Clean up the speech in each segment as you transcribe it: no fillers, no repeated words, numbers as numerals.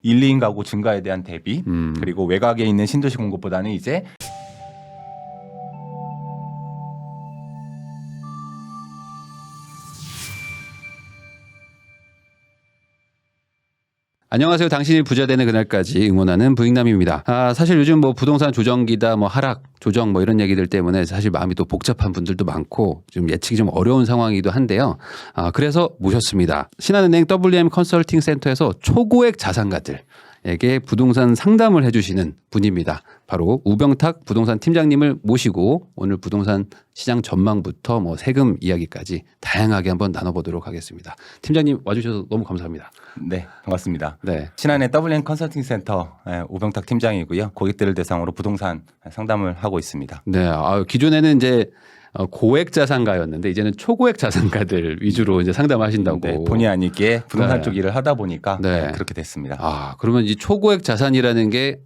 1, 2인 가구 증가에 대한 대비 그리고 외곽에 있는 신도시 공급보다는 이제 안녕하세요. 당신이 부자 되는 그날까지 응원하는 부익남입니다. 사실 요즘 뭐 부동산 조정기다 뭐 하락 조정 뭐 이런 얘기들 때문에 사실 마음이 또 복잡한 분들도 많고 좀 예측이 좀 어려운 상황이기도 한데요. 그래서 모셨습니다. 신한은행 WM 컨설팅 센터에서 초고액 자산가들에게 부동산 상담을 해주시는 분입니다. 바로 우병탁 부동산 팀장님을 모시고 오늘 부동산 시장 전망부터 뭐 세금 이야기까지 다양하게 한번 나눠보도록 하겠습니다. 팀장님 와주셔서 너무 감사합니다. 네, 반갑습니다. 네. 신한의 WM 컨설팅 센터 우병탁 팀장이고요. 고객들을 대상으로 부동산 상담을 하고 있습니다. 네, 기존에는 이제 고액 자산가였는데 이제는 초고액 자산가들 위주로 이제 상담하신다고. 네, 본의 아니게 부동산 네. 쪽 일을 하다 보니까 네. 그렇게 됐습니다. 그러면 이 초고액 자산이라는 게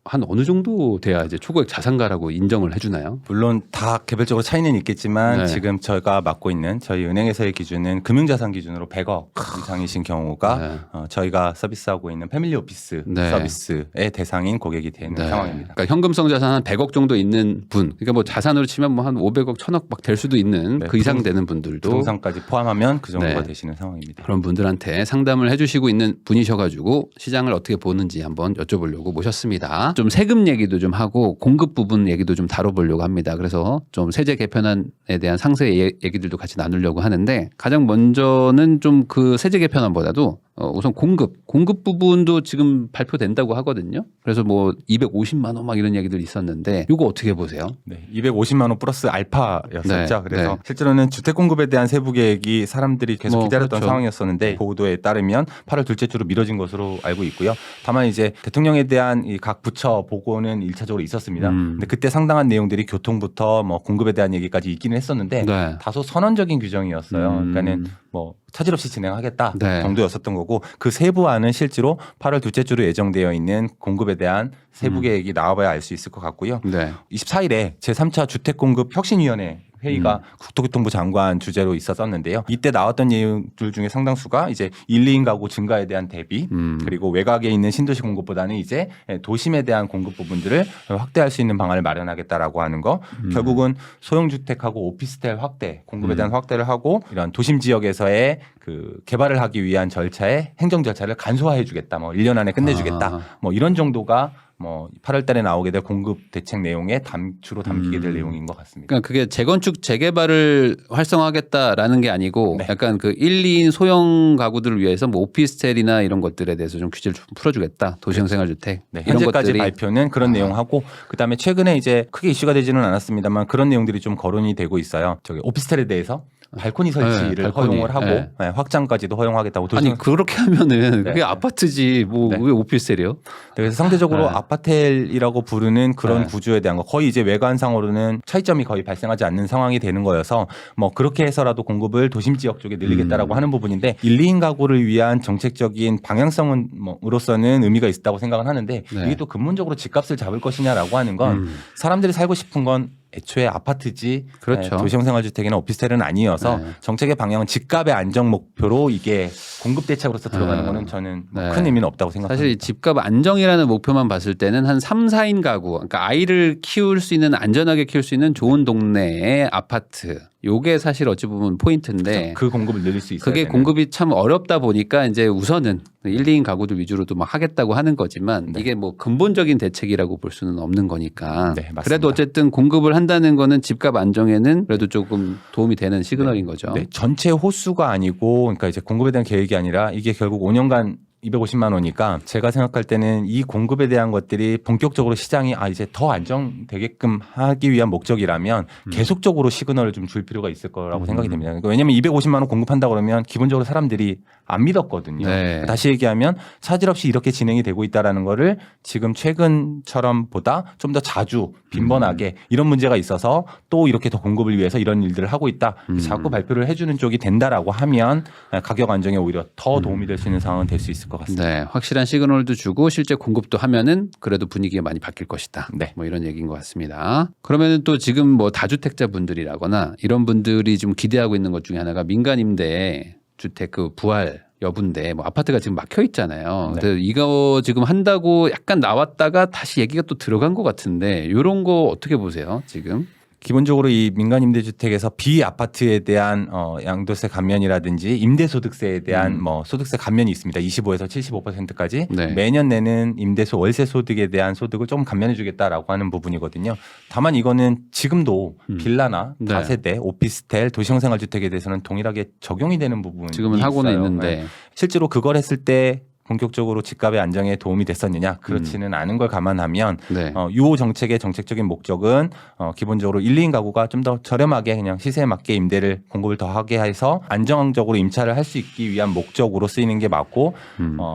한 어느 정도 돼야 이제 초고액 자산가라고 인정을 해주나요? 물론 다 개별적으로 차이는 있겠지만 네. 지금 저희가 맡고 있는 저희 은행에서의 기준은 금융자산 기준으로 100억 이상이신 경우가 저희가 서비스하고 있는 패밀리 오피스 네. 서비스의 대상인 고객이 되는 상황입니다. 그러니까 현금성 자산 한 100억 정도 있는 분, 그러니까 뭐 자산으로 치면 뭐 한 500억, 1000억 막 될 수도 있는 네, 그 이상 되는 분들도 부동산까지 포함하면 그 정도가 네. 되시는 상황입니다. 그런 분들한테 상담을 해주시고 있는 분이셔가지고 시장을 어떻게 보는지 한번 여쭤보려고 모셨습니다. 좀 세금 얘기도 좀 하고 공급 부분 얘기도 좀 다뤄보려고 합니다. 그래서 좀 세제 개편안에 대한 상세 얘기들도 같이 나누려고 하는데 가장 먼저는 좀 그 세제 개편안보다도 우선 공급 부분도 지금 발표된다고 하거든요. 그래서 뭐 250만 원 막 이런 얘기들 있었는데 이거 어떻게 보세요? 네, 250만 원 플러스 알파였었죠. 네, 그래서 네. 실제로는 주택 공급에 대한 세부 계획이 사람들이 계속 기다렸던 그렇죠. 상황이었었는데 보도에 따르면 8월 둘째 주로 미뤄진 것으로 알고 있고요. 다만 이제 대통령에 대한 이 각 부처 보고는 1차적으로 있었습니다. 근데 그때 상당한 내용들이 교통부터 뭐 공급에 대한 얘기까지 있기는 했었는데 네. 다소 선언적인 규정이었어요. 그러니까는 뭐 차질 없이 진행하겠다 네. 정도였었던 거고 그 세부안은 실제로 8월 둘째 주로 예정되어 있는 공급에 대한 세부 계획이 나와봐야 알 수 있을 것 같고요. 네. 24일에 제3차 주택공급혁신위원회 회의가 국토교통부 장관 주재로 있었었는데요. 이때 나왔던 내용들 중에 상당수가 이제 1, 2인 가구 증가에 대한 대비 그리고 외곽에 있는 신도시 공급보다는 이제 도심에 대한 공급 부분들을 확대할 수 있는 방안을 마련하겠다라고 하는 거. 결국은 소형주택하고 오피스텔 확대, 공급에 대한 확대를 하고 이런 도심 지역에서의 그 개발을 하기 위한 절차에 행정 절차를 간소화해 주겠다. 뭐 1년 안에 끝내주겠다. 뭐 이런 정도가 뭐 8월 달에 나오게 될 공급 대책 내용에 주로 담기게 될 내용인 것 같습니다. 그러니까 그게 재건축 재개발을 활성화하겠다라는 게 아니고 네. 약간 그 1, 2인 소형 가구들을 위해서 뭐 오피스텔이나 이런 것들에 대해서 좀 규제를 좀 풀어주겠다. 도시형 생활주택. 네, 이런 현재까지 것들이 발표는 그런 내용하고 그다음에 최근에 이제 크게 이슈가 되지는 않았습니다만 그런 내용들이 좀 거론이 되고 있어요. 저기 오피스텔에 대해서 발코니 설치를 발코니. 허용을 하고 네. 네, 확장까지도 허용하겠다고 아니 그렇게 하면은 그게 네. 아파트지 뭐 왜 네. 오피스텔이요? 그래서 상대적으로 네. 아파텔이라고 부르는 그런 네. 구조에 대한 거 거의 이제 외관상으로는 차이점이 거의 발생하지 않는 상황이 되는 거여서 뭐 그렇게 해서라도 공급을 도심 지역 쪽에 늘리겠다라고 하는 부분인데 1, 2인 가구를 위한 정책적인 방향성은 뭐로서는 의미가 있다고 생각은 하는데 네. 이게 또 근본적으로 집값을 잡을 것이냐라고 하는 건 사람들이 살고 싶은 건 애초에 아파트지 그렇죠. 도시형 생활주택이나 오피스텔은 아니어서 네. 정책의 방향은 집값의 안정 목표로 이게 공급 대책으로서 들어가는 네. 거는 저는 뭐 네. 큰 의미는 없다고 생각합니다. 사실 이 집값 안정이라는 목표만 봤을 때는 한 3, 4인 가구, 그러니까 아이를 키울 수 있는 안전하게 키울 수 있는 좋은 동네의 아파트. 요게 사실 어찌 보면 포인트인데 그 공급을 늘릴 수 있어요. 그게 공급이 참 어렵다 보니까 이제 우선은 1, 2인 가구들 위주로도 막 하겠다고 하는 거지만 이게 뭐 근본적인 대책이라고 볼 수는 없는 거니까 네, 맞습니다. 그래도 어쨌든 공급을 한다는 거는 집값 안정에는 그래도 조금 도움이 되는 시그널인 거죠. 네, 전체 호수가 아니고 그러니까 이제 공급에 대한 계획이 아니라 이게 결국 5년간 250만 원이니까 제가 생각할 때는 이 공급에 대한 것들이 본격적으로 시장이 이제 더 안정되게끔 하기 위한 목적이라면 계속적으로 시그널을 좀 줄 필요가 있을 거라고 생각이 됩니다. 그러니까 왜냐하면 250만 원 공급한다 그러면 기본적으로 사람들이 안 믿었거든요. 네. 다시 얘기하면 차질 없이 이렇게 진행이 되고 있다라는 거를 지금 최근처럼 보다 좀 더 자주 빈번하게 이런 문제가 있어서 또 이렇게 더 공급을 위해서 이런 일들을 하고 있다. 자꾸 발표를 해주는 쪽이 된다라고 하면 가격 안정에 오히려 더 도움이 될 수 있는 상황은 될 수 있을 것 같습니다. 네, 확실한 시그널도 주고 실제 공급도 하면은 그래도 분위기가 많이 바뀔 것이다. 네. 뭐 이런 얘기인 것 같습니다. 그러면은 또 지금 뭐 다주택자 분들이라거나 이런 분들이 좀 기대하고 있는 것 중에 하나가 민간 임대 주택 그 부활 여부인데 뭐 아파트가 지금 막혀 있잖아요. 네. 그래서 이거 지금 한다고 약간 나왔다가 다시 얘기가 또 들어간 것 같은데 이런 거 어떻게 보세요 지금? 기본적으로 이 민간 임대주택에서 비아파트에 대한 양도세 감면이라든지 임대소득세에 대한 뭐 소득세 감면이 있습니다. 25에서 75%까지 네. 매년 내는 임대소 월세 소득에 대한 소득을 조금 감면해 주겠다라고 하는 부분이거든요. 다만 이거는 지금도 빌라나 네. 다세대, 오피스텔, 도시형생활주택에 대해서는 동일하게 적용이 되는 부분이 지금은 하고는 있어요. 있는데 네. 실제로 그걸 했을 때 본격적으로 집값의 안정에 도움이 됐었느냐 그렇지는 않은 걸 감안하면 네. 유호 정책의 정책적인 목적은 기본적으로 1, 2인 가구가 좀 더 저렴하게 그냥 시세에 맞게 임대를 공급을 더 하게 해서 안정적으로 임차를 할 수 있기 위한 목적으로 쓰이는 게 맞고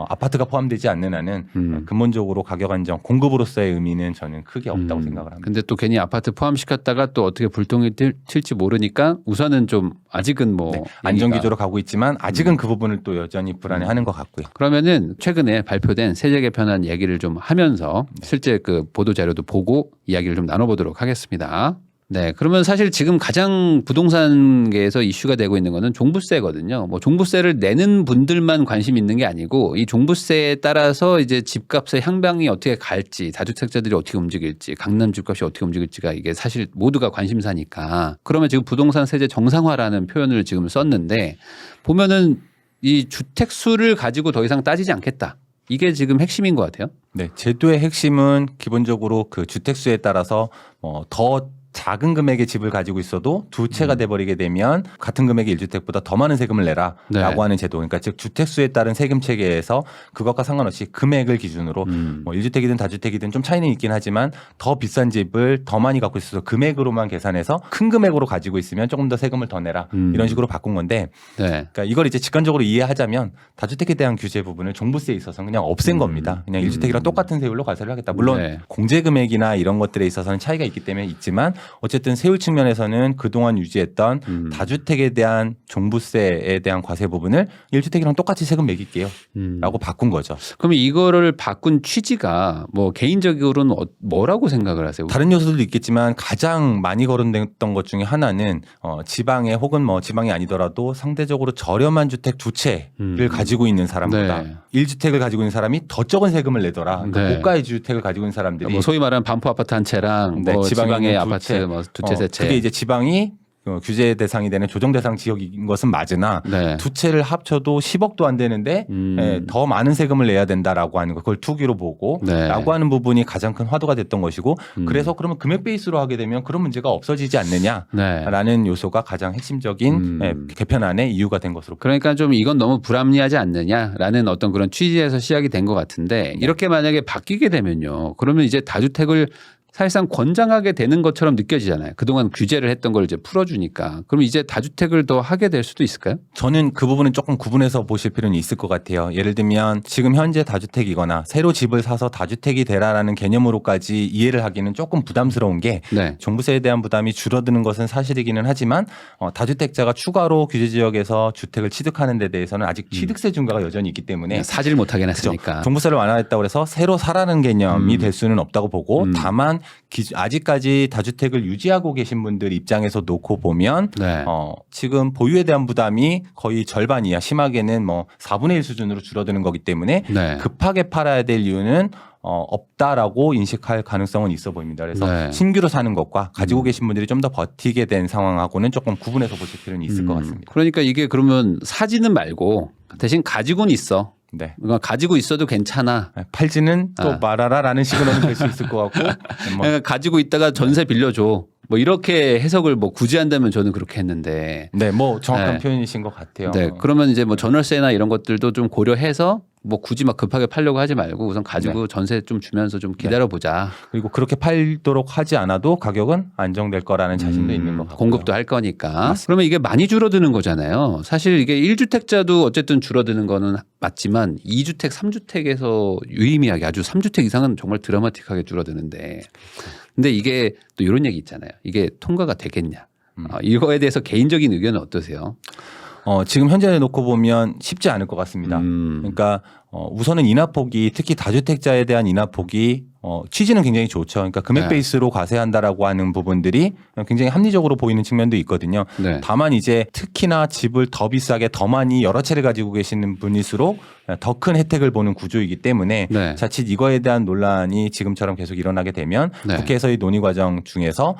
아파트가 포함되지 않는 한은 근본적으로 가격 안정 공급으로서의 의미는 저는 크게 없다고 생각을 합니다. 근데 또 괜히 아파트 포함시켰다가 또 어떻게 불똥이 튈지 모르니까 우선은 좀 아직은 뭐 네, 안정 기조로 가고 있지만 아직은 그 부분을 또 여전히 불안해하는 것 같고요. 그러면은 최근에 발표된 세제 개편안 얘기를 좀 하면서 실제 그 보도 자료도 보고 이야기를 좀 나눠보도록 하겠습니다. 네, 그러면 사실 지금 가장 부동산계에서 이슈가 되고 있는 거는 종부세거든요. 뭐 종부세를 내는 분들만 관심 있는 게 아니고 이 종부세에 따라서 이제 집값의 향방이 어떻게 갈지, 다주택자들이 어떻게 움직일지, 강남 집값이 어떻게 움직일지가 이게 사실 모두가 관심사니까. 그러면 지금 부동산 세제 정상화라는 표현을 지금 썼는데 보면은 이 주택 수를 가지고 더 이상 따지지 않겠다. 이게 지금 핵심인 것 같아요. 네, 제도의 핵심은 기본적으로 그 주택수에 따라서 더 작은 금액의 집을 가지고 있어도 두 채가 돼버리게 되면 같은 금액의 1주택보다 더 많은 세금을 내라라고 네. 하는 제도. 그러니까 즉 주택수에 따른 세금 체계에서 그것과 상관없이 금액을 기준으로 뭐 1주택이든 다주택이든 좀 차이는 있긴 하지만 더 비싼 집을 더 많이 갖고 있어서 금액으로만 계산해서 큰 금액으로 가지고 있으면 조금 더 세금을 더 내라 이런 식으로 바꾼 건데 네. 그러니까 이걸 이제 직관적으로 이해하자면 다주택에 대한 규제 부분을 종부세에 있어서는 그냥 없앤 겁니다. 그냥 1주택이랑 똑같은 세율로 과세를 하겠다. 물론 네. 공제 금액이나 이런 것들에 있어서는 차이가 있기 때문에 있지만 어쨌든 세율 측면에서는 그동안 유지했던 다주택에 대한 종부세에 대한 과세 부분을 1주택이랑 똑같이 세금 매길게요. 라고 바꾼 거죠. 그러면 이거를 바꾼 취지가 뭐 개인적으로는 뭐라고 생각을 하세요? 다른 요소들도 있겠지만 가장 많이 거론됐던 것 중에 하나는 지방에 혹은 뭐 지방이 아니더라도 상대적으로 저렴한 주택 두 채를 가지고 있는 사람보다 네. 1주택을 가지고 있는 사람이 더 적은 세금을 내더라. 그러니까 네. 고가의 주택을 가지고 있는 사람들이 뭐 소위 말하는 반포 아파트 한 채랑 네, 뭐 지방에 지방의 있는 아파트 뭐 두 채 세 채. 그게 이제 지방이 규제 대상이 되는 조정 대상 지역인 것은 맞으나 네. 두 채를 합쳐도 10억도 안 되는데 더 많은 세금을 내야 된다라고 하는 거 그걸 투기로 보고 네. 라고 하는 부분이 가장 큰 화두가 됐던 것이고 그래서 그러면 금액 베이스로 하게 되면 그런 문제가 없어지지 않느냐라는 네. 요소가 가장 핵심적인 개편안의 이유가 된 것으로 그러니까 좀 이건 너무 불합리하지 않느냐라는 어떤 그런 취지에서 시작이 된 것 같은데 이렇게 만약에 바뀌게 되면요. 그러면 이제 다주택을 사실상 권장하게 되는 것처럼 느껴지잖아요. 그동안 규제를 했던 걸 이제 풀어주니까. 그럼 이제 다주택을 더 하게 될 수도 있을까요? 저는 그 부분은 조금 구분해서 보실 필요는 있을 것 같아요. 예를 들면 지금 현재 다주택이거나 새로 집을 사서 다주택이 되라라는 개념으로까지 이해를 하기는 조금 부담스러운 게 네. 종부세에 대한 부담이 줄어드는 것은 사실이기는 하지만 다주택자가 추가로 규제 지역에서 주택을 취득하는 데 대해서는 아직 취득세 증가가 여전히 있기 때문에 사질 못하게 그렇죠. 했으니까. 종부세를 완화했다고 해서 새로 사라는 개념이 될 수는 없다고 보고 다만 아직까지 다주택을 유지하고 계신 분들 입장에서 놓고 보면 네. 지금 보유에 대한 부담이 거의 절반 이하 심하게는 뭐 4분의 1 수준으로 줄어드는 거기 때문에 네. 급하게 팔아야 될 이유는 없다라고 인식할 가능성은 있어 보입니다. 그래서 네. 신규로 사는 것과 가지고 계신 분들이 좀 더 버티게 된 상황하고는 조금 구분해서 보실 필요는 있을 것 같습니다. 그러니까 이게 그러면 사지는 말고 대신 가지고는 있어. 네. 그러니까 가지고 있어도 괜찮아. 팔지는 또 말아라라는 식으로는 될 수 있을 것 같고 뭐 그러니까 가지고 있다가 전세 빌려줘. 뭐 이렇게 해석을 뭐 굳이 한다면 저는 그렇게 했는데. 네, 뭐 정확한 네. 표현이신 것 같아요. 네. 그러면 이제 뭐 전월세나 이런 것들도 좀 고려해서 뭐 굳이 막 급하게 팔려고 하지 말고 우선 가지고 전세 좀 주면서 좀 기다려 보자. 그리고 그렇게 팔도록 하지 않아도 가격은 안정될 거라는 자신도 있는 것 같고요. 공급도 할 거니까. 그러면 이게 많이 줄어드는 거잖아요. 사실 이게 1주택자도 어쨌든 줄어드는 거는 맞지만 2주택, 3주택에서 유의미하게 아주 3주택 이상은 정말 드라마틱하게 줄어드는데 근데 이게 또 이런 얘기 있잖아요. 이게 통과가 되겠냐. 이거에 대해서 개인적인 의견은 어떠세요? 지금 현재 놓고 보면 쉽지 않을 것 같습니다. 그러니까 우선은 인하폭이 특히 다주택자에 대한 인하폭이 취지는 굉장히 좋죠. 그러니까 금액 네. 베이스로 과세한다라고 하는 부분들이 굉장히 합리적으로 보이는 측면도 있거든요. 네. 다만 이제 특히나 집을 더 비싸게 더 많이 여러 채를 가지고 계시는 분일수록 더 큰 혜택을 보는 구조이기 때문에 네. 자칫 이거에 대한 논란이 지금처럼 계속 일어나게 되면 네. 국회에서의 논의 과정 중에서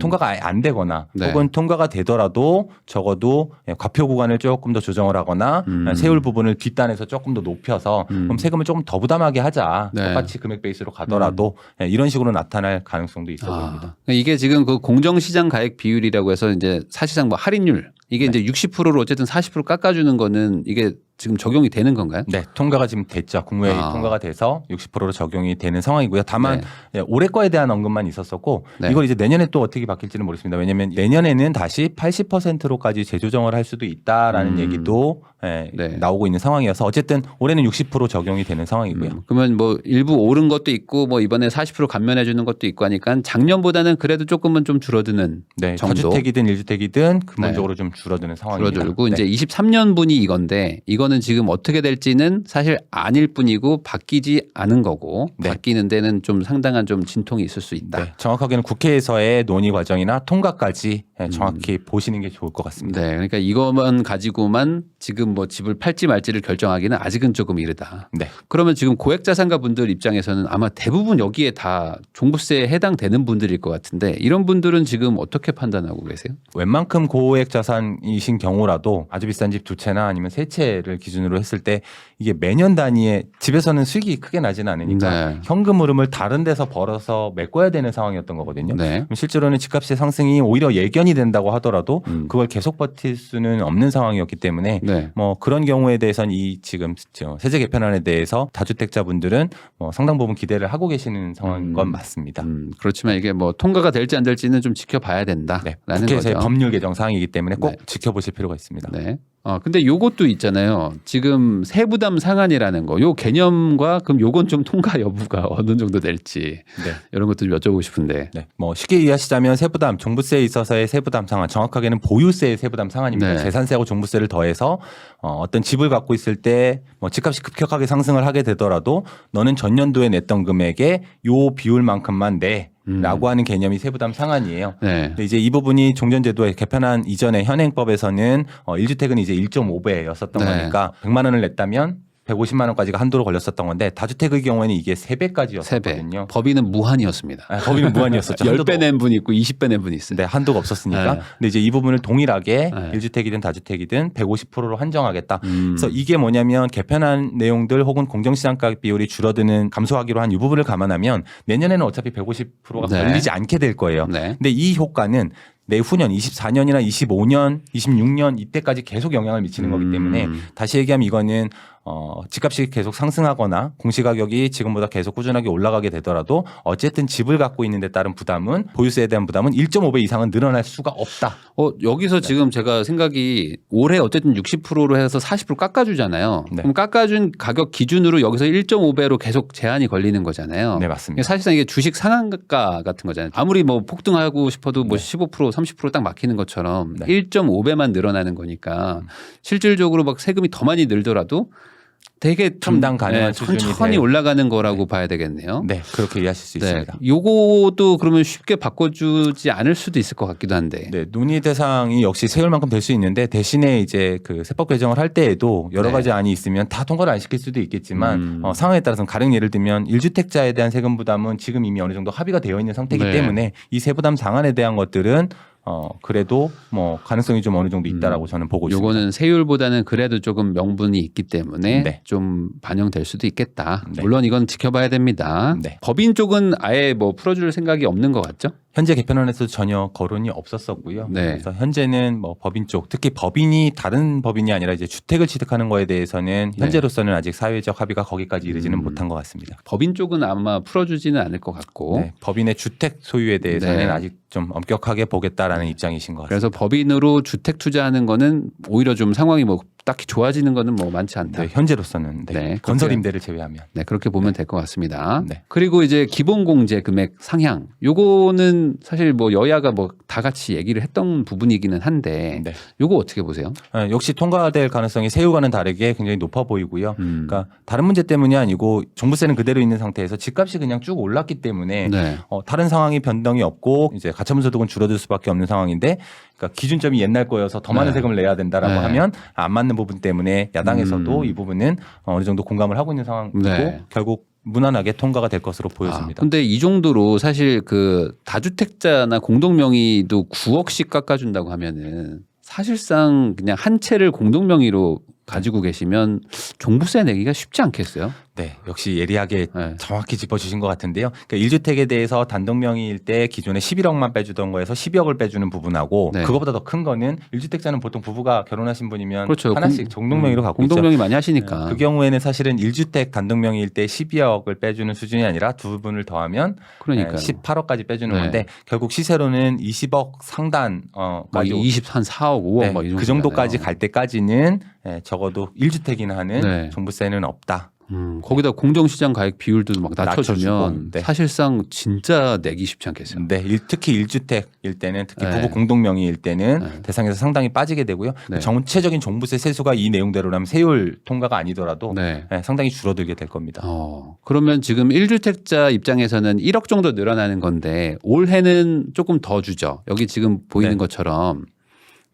통과가 아예 안 되거나 네. 혹은 통과가 되더라도 적어도 과표 구간을 조금 더 조정을 하거나 세율 부분을 뒷단에서 조금 더 높여서 그럼 세금을 조금 더 부담하게 하자. 네. 똑같이 금액 베이스로 가더라도 이런 식으로 나타날 가능성도 있어 보입니다. 이게 지금 그 공정시장 가액 비율이라고 해서 이제 사실상 뭐 할인율 이게 이제 60%로 어쨌든 40% 깎아주는 거는 이게 지금 적용이 되는 건가요? 네, 통과가 지금 됐죠. 국무회의 통과가 돼서 60%로 적용이 되는 상황이고요. 다만 올해 거에 대한 언급만 있었었고 네. 이걸 이제 내년에 또 어떻게 바뀔지는 모르겠습니다. 왜냐하면 내년에는 다시 80%로까지 재조정을 할 수도 있다라는 얘기도 네. 나오고 있는 상황이어서 어쨌든 올해는 60% 적용이 되는 상황이고요. 그러면 뭐 일부 오른 것도 있고 뭐 이번에 40% 감면해 주는 것도 있고 하니까 작년보다는 그래도 조금은 좀 줄어드는 네, 정도. 다주택이든 1주택이든 근본적으로 좀 줄어드는 상황입니다. 줄어들고 네. 이제 23년분이 이건데 이거는 지금 어떻게 될지는 사실 아닐 뿐이고 바뀌지 않은 거고 네. 바뀌는 데는 좀 상당한 좀 진통이 있을 수 있다. 네, 정확하게는 국회에서의 논의 과정이나 통과까지 정확히 보시는 게 좋을 것 같습니다. 네, 그러니까 이것만 가지고만 지금 뭐 집을 팔지 말지를 결정하기는 아직은 조금 이르다. 네. 그러면 지금 고액자산가 분들 입장에서는 아마 대부분 여기에 다 종부세에 해당되는 분들일 것 같은데 이런 분들은 지금 어떻게 판단하고 계세요? 웬만큼 고액 자산이신 경우라도 아주 비싼 집 두 채나 아니면 세 채를 기준으로 했을 때 이게 매년 단위에 집에서는 수익이 크게 나지는 않으니까 네. 현금 흐름을 다른 데서 벌어서 메꿔야 되는 상황이었던 거거든요. 네. 그럼 실제로는 집값의 상승이 오히려 예견이 된다고 하더라도 그걸 계속 버틸 수는 없는 상황이었기 때문에 네. 뭐 그런 경우에 대해서는 이 지금 세제 개편안에 대해서 다주택자분들은 뭐 상당 부분 기대를 하고 계시는 상황인 건 맞습니다. 그렇지만 이게 뭐 통과가 될지 안 될지는 좀 지켜봐야 네, 된다라는 국회에서의 거죠. 법률 개정 사항이기 때문에 꼭 네. 지켜보실 필요가 있습니다. 네. 근데 요것도 있잖아요. 지금 세부담 상한이라는 거, 요 개념과 그럼 요건 좀 통과 여부가 어느 정도 될지 네. 이런 것도 좀 여쭤보고 싶은데. 네, 뭐 쉽게 이해하시자면 세부담, 종부세에 있어서의 세부담 상한, 정확하게는 보유세의 세부담 상한입니다. 네. 재산세하고 종부세를 더해서 어떤 집을 갖고 있을 때 뭐 집값이 급격하게 상승을 하게 되더라도 너는 전년도에 냈던 금액의 요 비율만큼만 내. 라고 하는 개념이 세부담 상한이에요. 네. 근데 이제 이 부분이 종전제도에 개편한 이전의 현행법에서는 1주택은 이제 1.5배였었던 네. 거니까 100만 원을 냈다면 150만 원까지가 한도로 걸렸었던 건데 다주택의 경우에는 이게 3배까지였거든요. 법인은 무한이었습니다. 법인은 무한이었었죠. 10배 낸 분이 있고 20배 낸 분이 있어요. 네, 한도가 없었으니까. 네. 근데 이제 이 부분을 동일하게 네. 1주택이든 다주택이든 150%로 한정하겠다. 그래서 이게 뭐냐면 개편한 내용들 혹은 공정시장가 비율이 줄어드는 감소하기로 한 이 부분을 감안하면 내년에는 어차피 150%가 네. 걸리지 않게 될 거예요. 네. 근데 이 효과는 내후년 24년이나 25년, 26년 이때까지 계속 영향을 미치는 거기 때문에 다시 얘기하면 이거는 집값이 계속 상승하거나 공시가격이 지금보다 계속 꾸준하게 올라가게 되더라도 어쨌든 집을 갖고 있는 데 따른 부담은 보유세에 대한 부담은 1.5배 이상은 늘어날 수가 없다. 여기서 지금 제가 생각이 올해 어쨌든 60%로 해서 40% 깎아주잖아요. 네. 그럼 깎아준 가격 기준으로 여기서 1.5배로 계속 제한이 걸리는 거잖아요. 네, 맞습니다. 사실상 이게 주식 상한가 같은 거잖아요. 아무리 뭐 폭등하고 싶어도 뭐 네. 15% 30%딱 막히는 것처럼 네. 1.5배만 늘어나는 거니까 실질적으로 막 세금이 더 많이 늘더라도 되게 좀 감당 가능한 수준이 천천히 될- 올라가는 거라고 봐야 되겠네요. 네, 그렇게 이해하실 수 있습니다. 요것도 그러면 쉽게 바꿔주지 않을 수도 있을 것 같기도 한데. 네, 논의 대상이 역시 세율만큼 될 수 있는데 대신에 이제 그 세법 개정을 할 때에도 여러 네. 가지 안이 있으면 다 통과를 안 시킬 수도 있겠지만 상황에 따라서는 가령 예를 들면 1주택자에 대한 세금 부담은 지금 이미 어느 정도 합의가 되어 있는 상태이기 네. 때문에 이 세부담 상한에 대한 것들은 그래도 뭐 가능성이 좀 어느 정도 있다라고 저는 보고 있습니다. 요거는 세율보다는 그래도 조금 명분이 있기 때문에 네. 좀 반영될 수도 있겠다. 네. 물론 이건 지켜봐야 됩니다. 네. 법인 쪽은 아예 뭐 풀어줄 생각이 없는 것 같죠? 현재 개편안에서 전혀 거론이 없었었고요. 네. 그래서 현재는 뭐 법인 쪽, 특히 법인이 다른 법인이 아니라 이제 주택을 취득하는 거에 대해서는 네. 현재로서는 아직 사회적 합의가 거기까지 이르지는 못한 것 같습니다. 법인 쪽은 아마 풀어주지는 않을 것 같고. 네, 법인의 주택 소유에 대해서는 네. 아직 좀 엄격하게 보겠다라는 입장이신 것 같습니다. 그래서 법인으로 주택 투자하는 거는 오히려 좀 상황이 뭐 딱히 좋아지는 거는 뭐 많지 않다. 네, 현재로서는 네, 건설 그렇게- 임대를 제외하면. 네, 그렇게 보면 될 것 같습니다. 네. 그리고 이제 기본 공제 금액 상향. 요거는 사실 뭐 여야가 뭐 다 같이 얘기를 했던 부분이기는 한데 네. 요거 어떻게 보세요? 역시 통과될 가능성이 세후와는 다르게 굉장히 높아 보이고요. 그러니까 다른 문제 때문이 아니고 종부세는 그대로 있는 상태에서 집값이 그냥 쭉 올랐기 때문에 네. 다른 상황이 변동이 없고 이제 가처분 소득은 줄어들 수밖에 없는 상황인데, 그러니까 기준점이 옛날 거여서 더 많은 네. 세금을 내야 된다라고 네. 하면 안 맞는 부분 때문에 야당에서도 이 부분은 어느 정도 공감을 하고 있는 상황이고 네. 결국 무난하게 통과가 될 것으로 보여집니다. 근데 이 정도로 사실 그 다주택자나 공동명의도 9억씩 깎아준다고 하면은 사실상 그냥 한 채를 공동명의로 가지고 계시면 종부세 내기가 쉽지 않겠어요? 네, 역시 예리하게 네. 정확히 짚어주신 것 같은데요. 그러니까 1주택에 대해서 단독명의일 때 기존에 11억만 빼주던 거에서 12억을 빼주는 부분하고 네. 그거보다 더 큰 거는 1주택자는 보통 부부가 결혼하신 분이면 그렇죠. 하나씩 공동명의로 갖고 공동명의 있죠. 많이 하시니까. 그 경우에는 사실은 1주택 단독명의일 때 12억을 빼주는 수준이 아니라 두 분을 더하면 그러니까요. 18억까지 빼주는 네. 건데 결국 시세로는 20억 상단 막 까지 20, 한 4억, 5억 네, 막 이 정도. 그 정도까지 갈 때까지는 적어도 1주택이나 하는 네. 종부세는 없다. 거기다 공정시장 가액 비율도 막 낮춰주고, 낮춰주면 네. 사실상 진짜 내기 쉽지 않겠어요. 네, 특히 1주택일 때는 특히 네. 부부 공동명의일 때는 네. 대상에서 상당히 빠지게 되고요. 네. 전체적인 종부세 세수가 이 내용대로라면 세율 통과가 아니더라도 네. 상당히 줄어들게 될 겁니다. 그러면 지금 1주택자 입장에서는 1억 정도 늘어나는 건데 올해는 조금 더 주죠. 여기 지금 보이는 네. 것처럼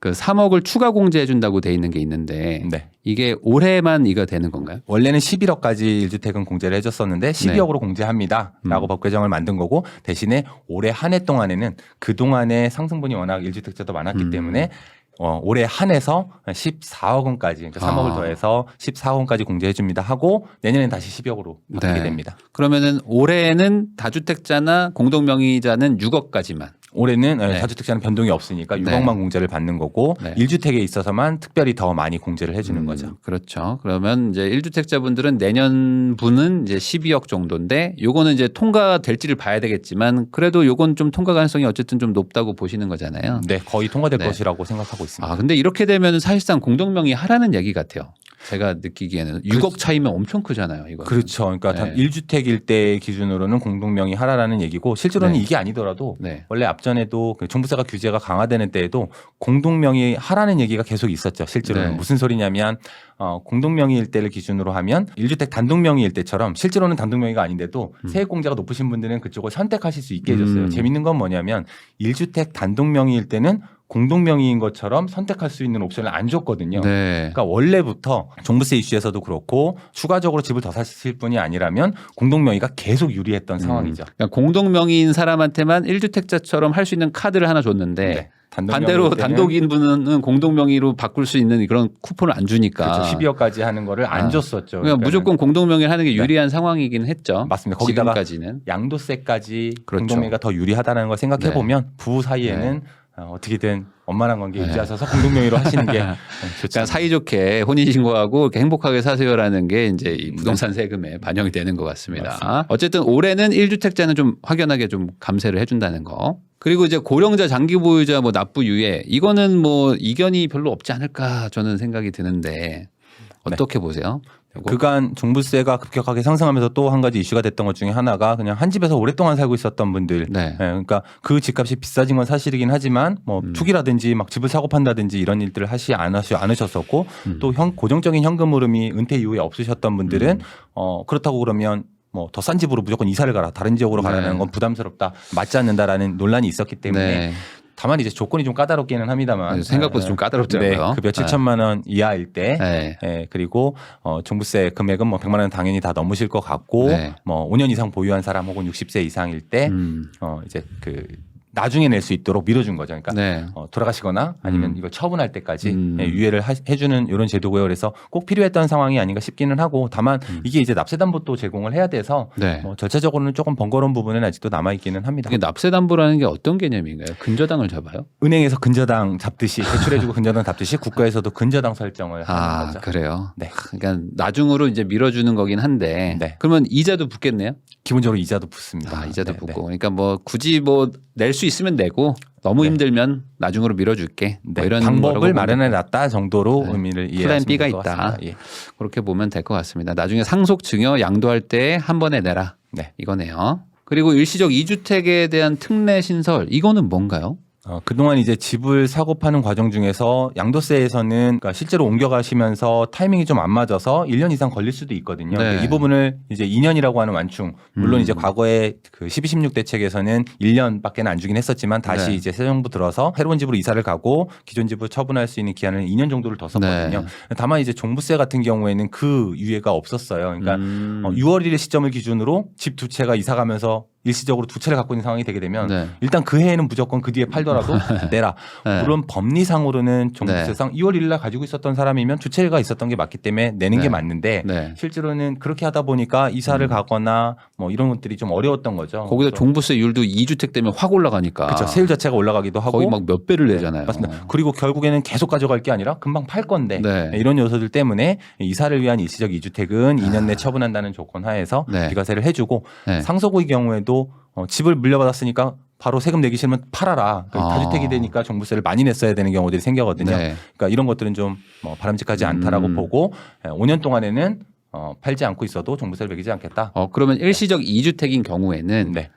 그 3억을 추가 공제해 준다고 돼 있는 게 있는데 네. 이게 올해만 이거 되는 건가요? 원래는 11억까지 1주택은 공제를 해줬었는데 12억으로 공제합니다라고 법 개정을 만든 거고, 대신에 올해 한 해 동안에는 그동안의 상승분이 워낙 1주택자도 많았기 때문에 올해 한해서 14억 원까지, 그러니까 3억을 더해서 14억 원까지 공제해 줍니다 하고 내년엔 다시 12억으로 바뀌게 네. 됩니다. 그러면은 올해는 다주택자나 공동명의자는 6억까지만. 올해는 네. 다주택자는 변동이 없으니까 네. 6억만 공제를 받는 거고 네. 1주택에 있어서만 특별히 더 많이 공제를 해주는 거죠. 그렇죠. 그러면 이제 1주택자분들은 내년 분은 이제 12억 정도인데 요거는 이제 통과될지를 봐야 되겠지만 그래도 요건 좀 통과 가능성이 어쨌든 좀 높다고 보시는 거잖아요. 네, 거의 통과될 네. 것이라고 생각하고 있습니다. 근데 이렇게 되면 사실상 공동명의 하라는 얘기 같아요. 제가 느끼기에는 6억 차이면 엄청 크잖아요. 이거. 그렇죠. 그러니까 네. 1주택일 때 기준으로는 공동명의 하라라는 얘기고, 실제로는 네. 이게 아니더라도 네. 원래 앞전에도 그 종부세가 규제가 강화되는 때에도 공동명의 하라는 얘기가 계속 있었죠. 실제로는 네. 무슨 소리냐면 공동명의일 때를 기준으로 하면 1주택 단독명의일 때처럼 실제로는 단독명의가 아닌데도 세액공제가 높으신 분들은 그쪽을 선택하실 수 있게 해줬어요. 재밌는 건 뭐냐면 1주택 단독명의일 때는 공동명의인 것처럼 선택할 수 있는 옵션을 안 줬거든요. 네. 그러니까 원래부터 종부세 이슈에서도 그렇고 추가적으로 집을 더 사실 분이 아니라면 공동명의가 계속 유리했던 상황이죠. 그러니까 공동명의인 사람한테만 1주택자처럼 할 수 있는 카드를 하나 줬는데 네. 반대로 단독명의일 때는 단독인 분은 공동명의로 바꿀 수 있는 그런 쿠폰을 안 주니까. 그렇죠. 12억까지 하는 거를 안 줬었죠. 그러니까 무조건 공동명의를 하는 게 유리한 상황이긴 했죠. 맞습니다. 거기다가 지금까지는. 양도세까지 그렇죠. 공동명의가 더 유리하다는 걸 생각해 보면 부부 사이에는 어떻게든 원만한 관계 유지하셔서 공동명의로 하시는 게 좋죠. 그러니까 사이좋게 혼인신고하고 이렇게 행복하게 사세요라는 게 이제 이 부동산 세금에 반영이 되는 것 같습니다. 맞습니다. 어쨌든 올해는 1주택자는 좀 확연하게 좀 감세를 해준다는 거. 그리고 이제 고령자, 장기 보유자, 뭐 납부 유예 이거는 뭐 이견이 별로 없지 않을까 저는 생각이 드는데 어떻게 보세요? 요거? 그간 종부세가 급격하게 상승하면서 또 한 가지 이슈가 됐던 것 중에 하나가 그냥 한 집에서 오랫동안 살고 있었던 분들. 네. 그러니까 그 집값이 비싸진 건 사실이긴 하지만 뭐 투기라든지 막 집을 사고 판다든지 이런 일들을 하시 않으셨었고 또 고정적인 현금 흐름이 은퇴 이후에 없으셨던 분들은 그렇다고 그러면 뭐 더 싼 집으로 무조건 이사를 가라, 다른 지역으로 가라는 건 부담스럽다, 맞지 않는다라는 논란이 있었기 때문에 네. 다만 이제 조건이 좀 까다롭기는 합니다만 생각보다 좀 까다롭더라고요. 네, 급여 7천만 원 이하일 때 네. 그리고 종부세 금액은 뭐 100만 원 당연히 다 넘으실 것 같고 네. 뭐 5년 이상 보유한 사람 혹은 60세 이상일 때 이제 그 나중에 낼 수 있도록 밀어준 거죠. 그러니까 네. 돌아가시거나 아니면 이걸 처분할 때까지 유예를 해주는 이런 제도고요. 그래서 꼭 필요했던 상황이 아닌가 싶기는 하고, 다만 이게 이제 납세담보도 제공을 해야 돼서 네. 뭐 절차적으로는 조금 번거로운 부분은 아직도 남아 있기는 합니다. 이게 납세담보라는 게 어떤 개념인가요? 근저당을 잡아요? 은행에서 근저당 잡듯이 대출해주고 근저당 잡듯이 국가에서도 근저당 설정을 하는 거죠. 그래요? 네. 그러니까 나중으로 이제 밀어주는 거긴 한데 네. 그러면 이자도 붙겠네요? 기본적으로 이자도 붙습니다. 이자도 네, 붙고. 그러니까 뭐 굳이 뭐 낼 수 있으면 내고 너무 힘들면 나중으로 밀어줄게. 뭐 네, 이런 방법을 마련해놨다 정도로 의미를 플랜 이해하시면 B가 될 것 있다. 같습니다. 예. 그렇게 보면 될 것 같습니다. 나중에 상속 증여 양도할 때 한 번에 내라. 네. 이거네요. 그리고 일시적 2주택에 대한 특례 신설 이거는 뭔가요? 그동안 이제 집을 사고 파는 과정 중에서 양도세에서는 그러니까 실제로 옮겨가시면서 타이밍이 좀 안 맞아서 1년 이상 걸릴 수도 있거든요. 네. 이 부분을 이제 2년이라고 하는 완충, 물론 이제 과거에 그 12.16 대책에서는 1년밖에 안 주긴 했었지만 다시 네. 이제 새 정부 들어서 새로운 집으로 이사를 가고 기존 집을 처분할 수 있는 기한을 2년 정도를 더 썼거든요. 네. 다만 이제 종부세 같은 경우에는 그 유예가 없었어요. 그러니까 6월 1일 시점을 기준으로 집 두 채가 이사 가면서 일시적으로 두 채를 갖고 있는 상황이 되게 되면 네. 일단 그 해에는 무조건 그 뒤에 팔더라도 내라. 네. 물론 법리상으로는 종부세상 2월 1일 날 가지고 있었던 사람이면 두 채가 있었던 게 맞기 때문에 내는 네. 게 맞는데 네. 실제로는 그렇게 하다 보니까 이사를 가거나 뭐 이런 것들이 좀 어려웠던 거죠. 거기서 종부세율도 2주택 때문에 확 올라가니까. 그렇죠. 세율 자체가 올라가기도 하고 거의 막 몇 배를 내잖아요. 맞습니다. 그리고 결국에는 계속 가져갈 게 아니라 금방 팔 건데 네. 이런 요소들 때문에 이사를 위한 일시적 2주택은 2년 내 처분한다는 조건 하에서 네. 비과세를 해주고 네. 상속의 경우에도 집을 물려받았으니까 바로 세금 내기 싫으면 팔아라. 다주택이 되니까 종부세를 많이 냈어야 되는 경우들이 생기거든요. 네. 그러니까 이런 것들은 좀 바람직하지 않다라고 보고 5년 동안에는 팔지 않고 있어도 종부세를 매기지 않겠다. 그러면 일시적 2주택인 경우에는 네.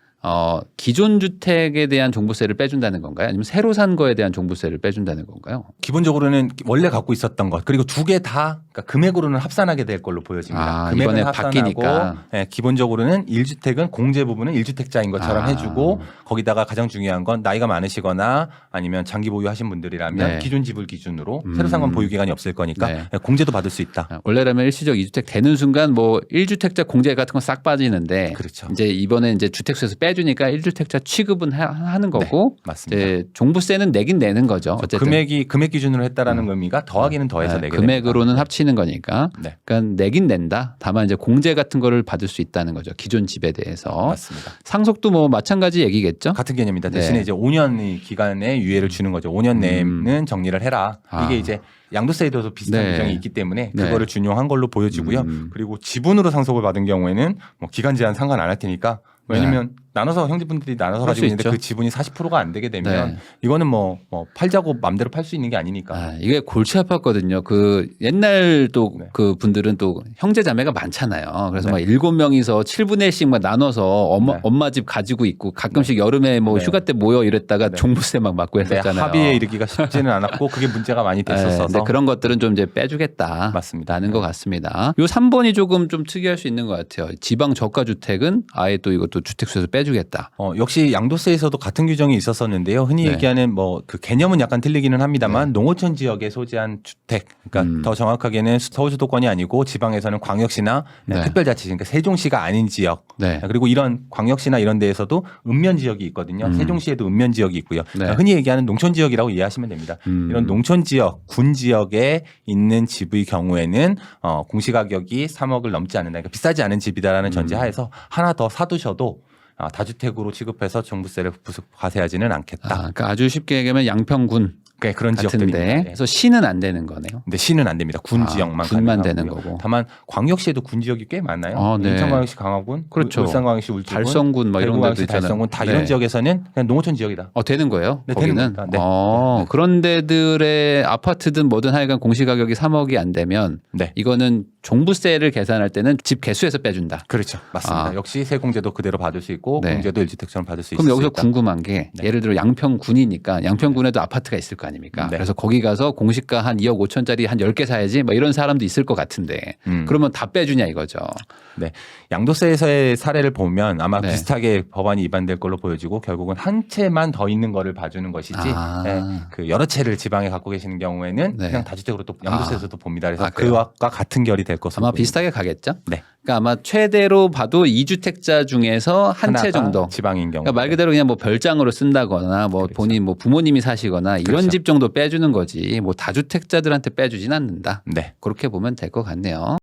기존 주택에 대한 종부세를 빼준다는 건가요? 아니면 새로 산 거에 대한 종부세를 빼준다는 건가요? 기본적으로는 원래 갖고 있었던 것 그리고 두 개 다 그러니까 금액으로는 합산하게 될 걸로 보여집니다. 금액은 이번에 바뀌니까. 네, 기본적으로는 1주택은 공제 부분은 1주택자인 것처럼 해주고 거기다가 가장 중요한 건 나이가 많으시거나 아니면 장기 보유하신 분들이라면 네. 기존 집을 기준으로 새로 산 건 보유 기간이 없을 거니까 네. 공제도 받을 수 있다. 원래라면 일시적 2주택 되는 순간 뭐 1주택자 공제 같은 건 싹 빠지는데 그렇죠. 이제 이번에 이제 주택수에서 빼주니까 1주택자 취급은 하는 거고 맞습니다. 이제 종부세는 내긴 내는 거죠. 어쨌든 금액 기준으로 했다라는 의미가 더하기는 더해서 내게 금액으로는 됩니다. 합치는 거니까. 네. 그러니까 내긴 낸다. 다만 이제 공제 같은 거를 받을 수 있다는 거죠. 기존 집에 대해서. 맞습니다. 상속도 뭐 마찬가지 얘기겠죠. 같은 개념입니다. 네. 대신에 이제 5년의 기간에 유예를 주는 거죠. 5년 내에는 정리를 해라. 이게 이제 양도세에도 비슷한 네. 규정이 있기 때문에 네. 그거를 준용한 걸로 보여지고요. 그리고 지분으로 상속을 받은 경우에는 뭐 기간 제한 상관 안 할 테니까 왜냐면 나눠서 형제분들이 나눠서 할수 가지고 있는데 있죠. 그 지분이 40%가 안 되게 되면 네. 이거는 뭐 팔자고 맘대로 팔 수 있는 게 아니니까. 이게 골치 아팠거든요. 그 옛날 또 네. 그 분들은 또 형제 자매가 많잖아요. 그래서 네. 막 7명이서 7분의 1씩 막 나눠서 네. 엄마 집 가지고 있고 가끔씩 여름에 뭐 네. 휴가 때 모여 이랬다가 네. 종부세 막 맞고 네, 했었잖아요. 합의에 이르기가 쉽지는 않았고 그게 문제가 많이 됐었어서. 근데 그런 것들은 좀 이제 빼주겠다. 맞습니다. 라는 것 같습니다. 요 3번이 조금 좀 특이할 수 있는 것 같아요. 지방 저가 주택은 아예 또 이것도 주택수에서 빼주겠다. 역시 양도세에서도 같은 규정이 있었었는데요. 흔히 네. 얘기하는 뭐 그 개념은 약간 틀리기는 합니다만 농어촌 지역에 소재한 주택, 그러니까 더 정확하게는 서울 수도권이 아니고 지방에서는 광역시나 네. 특별자치, 그러니까 세종시가 아닌 지역, 네. 그리고 이런 광역시나 이런 데에서도 읍면 지역이 있거든요. 세종시에도 읍면 지역이 있고요. 네. 그러니까 흔히 얘기하는 농촌 지역이라고 이해하시면 됩니다. 이런 농촌 지역, 군 지역에 있는 집의 경우에는 공시가격이 3억을 넘지 않는다. 그러니까 비싸지 않은 집이다라는 전제하에서 하나 더 사두셔도 다주택으로 취급해서 종부세를 과세하지는 않겠다. 그러니까 아주 쉽게 얘기하면 양평군 그러니까 그런 지역들입니다. 같은데 네. 그래서 시는 안 되는 거네요. 근데 시는 안 됩니다. 군 지역만 군만 가능하고요. 되는 거고. 다만 광역시에도 군 지역이 꽤 많아요. 네. 인천광역시 강화군, 그렇죠. 울산광역시 울주군, 달성군 뭐 이런 데도 대구광역시 있잖아요. 달성군 다 네. 이런 지역에서는 그냥 농어촌 지역이다. 되는 거예요? 네, 되는 거기는? 겁니다. 네. 그런 데들의 아파트든 뭐든 하여간 공시가격이 3억이 안 되면 네. 이거는 종부세를 계산할 때는 집 개수에서 빼준다. 그렇죠. 맞습니다. 역시 세공제도 그대로 받을 수 있고 네. 공제도 일주택처럼 받을 수 있습니다. 그럼 여기서 궁금한 게 네. 예를 들어 양평군이니까 양평군에도 아파트가 있을 거 아닙니까? 네. 그래서 거기 가서 공시가 한 2억 5천짜리 한 10개 사야지 뭐 이런 사람도 있을 것 같은데 그러면 다 빼주냐 이거죠. 네. 양도세에서의 사례를 보면 아마 네. 비슷하게 법안이 위반될 걸로 보여지고 결국은 한 채만 더 있는 거를 봐주는 것이지 네. 그 여러 채를 지방에 갖고 계시는 경우에는 네. 그냥 다주택으로 또 양도세에서도 봅니다. 그래서 그래요? 그와 같은 결이 될 것으로 아마 보입니다. 비슷하게 가겠죠? 네. 그러니까 아마 최대로 봐도 2주택자 중에서 한 채 하나가 정도. 지방인 경우. 그러니까 말 그대로 그냥 뭐 별장으로 쓴다거나 뭐 그렇죠. 본인 뭐 부모님이 사시거나 이런 그렇죠. 집 정도 빼주는 거지 뭐 다주택자들한테 빼주진 않는다. 네. 그렇게 보면 될 것 같네요.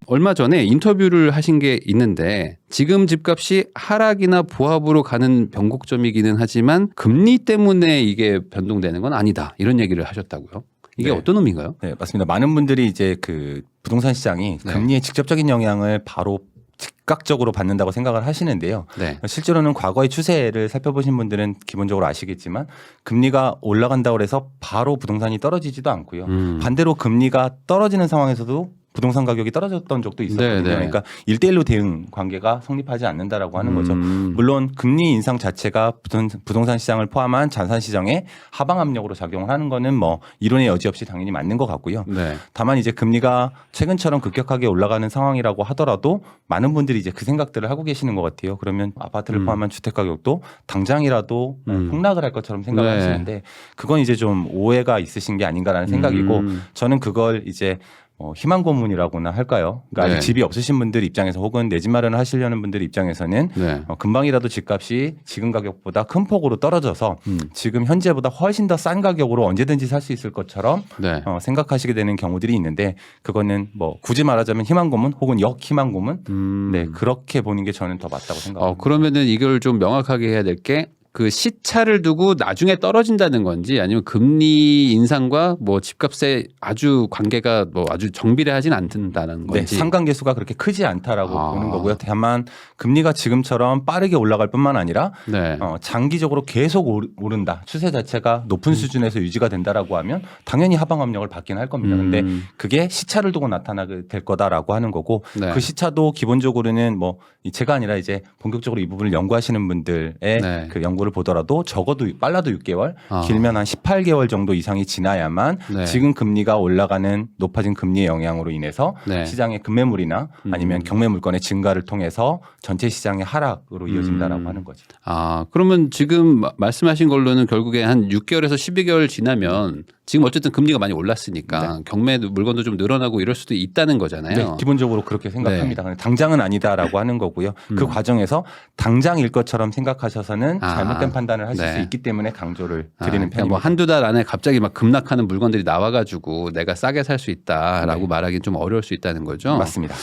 얼마 전에 인터뷰를 하신 게 있는데 지금 집값이 하락이나 보합으로 가는 변곡점이기는 하지만 금리 때문에 이게 변동되는 건 아니다. 이런 얘기를 하셨다고요. 이게 네. 어떤 의미인가요? 네, 맞습니다. 많은 분들이 이제 그 부동산 시장이 네. 금리의 직접적인 영향을 바로 즉각적으로 받는다고 생각을 하시는데요. 네. 실제로는 과거의 추세를 살펴보신 분들은 기본적으로 아시겠지만 금리가 올라간다고 해서 바로 부동산이 떨어지지도 않고요. 반대로 금리가 떨어지는 상황에서도 부동산 가격이 떨어졌던 적도 있었거든요. 네. 그러니까 1대1로 대응 관계가 성립하지 않는다라고 하는 거죠. 물론 금리 인상 자체가 부동산 시장을 포함한 자산 시장에 하방 압력으로 작용을 하는 거는 뭐 이론의 여지 없이 당연히 맞는 것 같고요. 네. 다만 이제 금리가 최근처럼 급격하게 올라가는 상황이라고 하더라도 많은 분들이 이제 그 생각들을 하고 계시는 것 같아요. 그러면 아파트를 포함한 주택 가격도 당장이라도 폭락을 할 것처럼 생각을 네. 하시는데 그건 이제 좀 오해가 있으신 게 아닌가라는 생각이고 저는 그걸 이제 희망 고문이라고나 할까요? 그러니까 네. 아직 집이 없으신 분들 입장에서 혹은 내 집 마련을 하시려는 분들 입장에서는 네. 금방이라도 집값이 지금 가격보다 큰 폭으로 떨어져서 지금 현재보다 훨씬 더 싼 가격으로 언제든지 살 수 있을 것처럼 네. 생각하시게 되는 경우들이 있는데 그거는 뭐 굳이 말하자면 희망 고문 혹은 역희망 고문 네 그렇게 보는 게 저는 더 맞다고 생각합니다. 그러면은 이걸 좀 명확하게 해야 될 게 그 시차를 두고 나중에 떨어진다는 건지 아니면 금리 인상과 뭐 집값에 아주 관계가 뭐 아주 정비례하진 않는다는 네, 건지. 상관계수가 그렇게 크지 않다라고 보는 거고요. 다만 금리가 지금처럼 빠르게 올라갈 뿐만 아니라 네. 장기적으로 계속 오른다. 추세 자체가 높은 수준에서 유지가 된다라고 하면 당연히 하방 압력을 받긴 할 겁니다. 근데 그게 시차를 두고 나타나게 될 거다라고 하는 거고 네. 그 시차도 기본적으로는 뭐 제가 아니라 이제 본격적으로 이 부분을 연구하시는 분들의 네. 그 연구를 보더라도 적어도 빨라도 6개월, 아. 길면 한 18개월 정도 이상이 지나야만 네. 지금 금리가 올라가는 높아진 금리의 영향으로 인해서 네. 시장의 급매물이나 아니면 경매 물건의 증가를 통해서 전체 시장의 하락으로 이어진다라고 하는 거죠. 그러면 지금 말씀하신 걸로는 결국에 한 6개월에서 12개월 지나면 지금 어쨌든 금리가 많이 올랐으니까 경매 물건도 좀 늘어나고 이럴 수도 있다는 거잖아요. 네, 기본적으로 그렇게 생각합니다. 근데 당장은 아니다라고 하는 거고요. 그 과정에서 당장일 것처럼 생각하셔서는 잘못된 판단을 하실 네. 수 있기 때문에 강조를 드리는 그러니까 편입니다. 뭐 한두 달 안에 갑자기 막 급락하는 물건들이 나와가지고 내가 싸게 살 수 있다라고 네. 말하기는 좀 어려울 수 있다는 거죠. 맞습니다.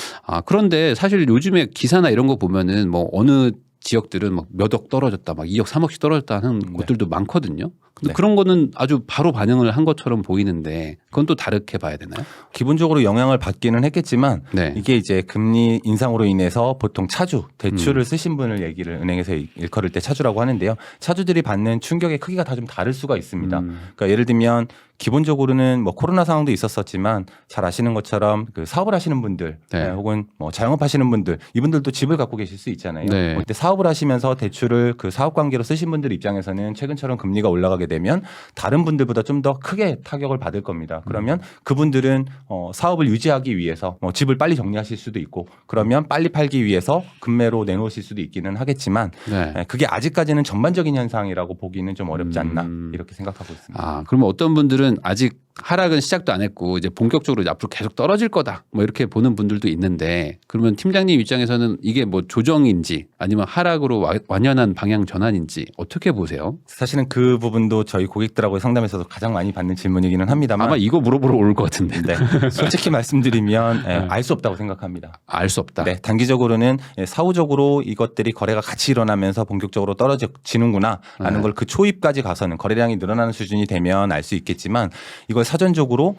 그런데 사실 요즘에 기사나 이런 거 보면은 뭐 어느 지역들은 막 몇 억 떨어졌다, 막 2억, 3억씩 떨어졌다 하는 곳들도 많거든요. 근데 네. 그런 거는 아주 바로 반영을 한 것처럼 보이는데 그건 또 다르게 봐야 되나요? 기본적으로 영향을 받기는 했겠지만 네. 이게 이제 금리 인상으로 인해서 보통 차주, 대출을 쓰신 분을 얘기를 은행에서 일컬을 때 차주라고 하는데요. 차주들이 받는 충격의 크기가 다 좀 다를 수가 있습니다. 그러니까 예를 들면 기본적으로는 뭐 코로나 상황도 있었었지만 잘 아시는 것처럼 그 사업을 하시는 분들 네. 혹은 뭐 자영업 하시는 분들 이분들도 집을 갖고 계실 수 있잖아요. 네. 근데 사업을 하시면서 대출을 그 사업 관계로 쓰신 분들 입장에서는 최근처럼 금리가 올라가게 되면 다른 분들보다 좀 더 크게 타격을 받을 겁니다. 그러면 그분들은 사업을 유지하기 위해서 집을 빨리 정리하실 수도 있고 그러면 빨리 팔기 위해서 금매로 내놓으실 수도 있기는 하겠지만 네. 그게 아직까지는 전반적인 현상이라고 보기는 좀 어렵지 않나 이렇게 생각하고 있습니다. 그러면 어떤 분들은 아직 하락은 시작도 안 했고 이제 본격적으로 이제 앞으로 계속 떨어질 거다 뭐 이렇게 보는 분들도 있는데 그러면 팀장님 입장에서는 이게 뭐 조정인지 아니면 하락으로 완연한 방향 전환인지 어떻게 보세요? 사실은 그 부분도 저희 고객들하고의 상담에서도 가장 많이 받는 질문이기는 합니다만 아마 이거 물어보러 올 것 같은데. 네. 솔직히 말씀드리면 알 수 없다고 생각합니다. 알 수 없다. 네, 단기적으로는 사후적으로 이것들이 거래가 같이 일어나면서 본격적으로 떨어지는구나라는 걸 그 초입까지 가서는 거래량이 늘어나는 수준이 되면 알 수 있겠지만 이걸 사전적으로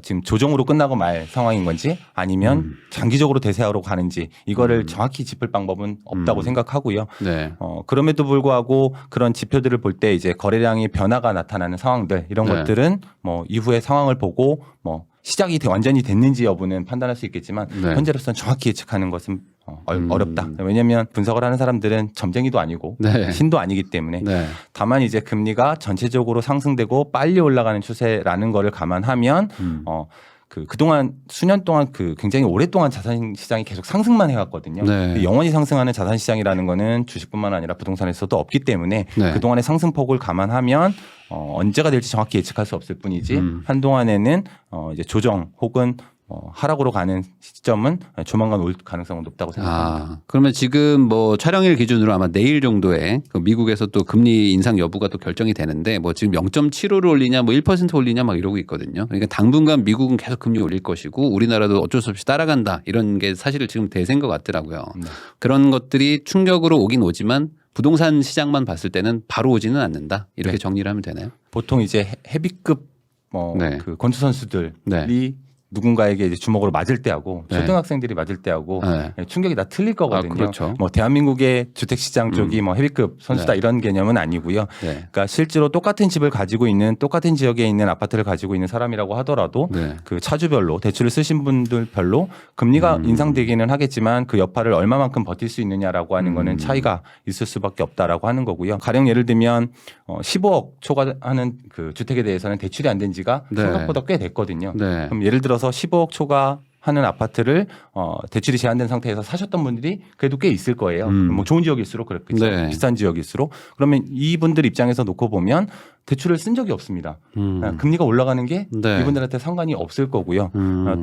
지금 조정으로 끝나고 말 상황인 건지 아니면 장기적으로 대세하러 가는지 이거를 정확히 짚을 방법은 없다고 생각하고요. 네. 그럼에도 불구하고 그런 지표들을 볼 때 이제 거래량이 변화가 나타나는 상황들 이런 네. 것들은 뭐 이후에 상황을 보고 뭐 시작이 완전히 됐는지 여부는 판단할 수 있겠지만 네. 현재로서는 정확히 예측하는 것은 어렵다. 왜냐하면 분석을 하는 사람들은 점쟁이도 아니고 네. 신도 아니기 때문에 네. 다만 이제 금리가 전체적으로 상승되고 빨리 올라가는 추세라는 거를 감안하면 그동안 수년 동안 굉장히 오랫동안 자산 시장이 계속 상승만 해왔거든요. 네. 영원히 상승하는 자산 시장이라는 거는 주식뿐만 아니라 부동산에서도 없기 때문에 네. 그동안의 상승폭을 감안하면 언제가 될지 정확히 예측할 수 없을 뿐이지 한동안에는 이제 조정 혹은 하락으로 가는 시점은 조만간 올 가능성은 높다고 생각합니다. 그러면 지금 뭐 촬영일 기준으로 아마 내일 정도에 그 미국에서 또 금리 인상 여부가 또 결정이 되는데 뭐 지금 0.75를 올리냐 뭐 1% 올리냐 막 이러고 있거든요. 그러니까 당분간 미국은 계속 금리 올릴 것이고 우리나라도 어쩔 수 없이 따라간다 이런 게 사실 지금 대세인 것 같더라고요. 네. 그런 것들이 충격으로 오긴 오지만 부동산 시장만 봤을 때는 바로 오지는 않는다 이렇게 네. 정리를 하면 되나요? 보통 이제 헤비급 네. 그 권투 선수들이 네. 누군가에게 이제 주먹으로 맞을 때하고 네. 초등학생들이 맞을 때하고 네. 충격이 다 틀릴 거거든요. 그렇죠. 뭐 대한민국의 주택시장 쪽이 뭐 헤비급 선수다 네. 이런 개념은 아니고요. 네. 그러니까 실제로 똑같은 집을 가지고 있는 똑같은 지역에 있는 아파트를 가지고 있는 사람이라고 하더라도 네. 그 차주별로 대출을 쓰신 분들별로 금리가 인상되기는 하겠지만 그 여파를 얼마만큼 버틸 수 있느냐라고 하는 거는 차이가 있을 수밖에 없다라고 하는 거고요. 가령 예를 들면 15억 초과하는 그 주택에 대해서는 대출이 안 된 지가 네. 생각보다 꽤 됐거든요. 네. 그럼 예를 들어서 15억 초과 하는 아파트를 대출이 제한된 상태에서 사셨던 분들이 그래도 꽤 있을 거예요. 뭐 좋은 지역일수록 그렇겠죠. 네. 비싼 지역일수록. 그러면 이분들 입장에서 놓고 보면 대출을 쓴 적이 없습니다. 금리가 올라가는 게 네. 이분들한테 상관이 없을 거고요.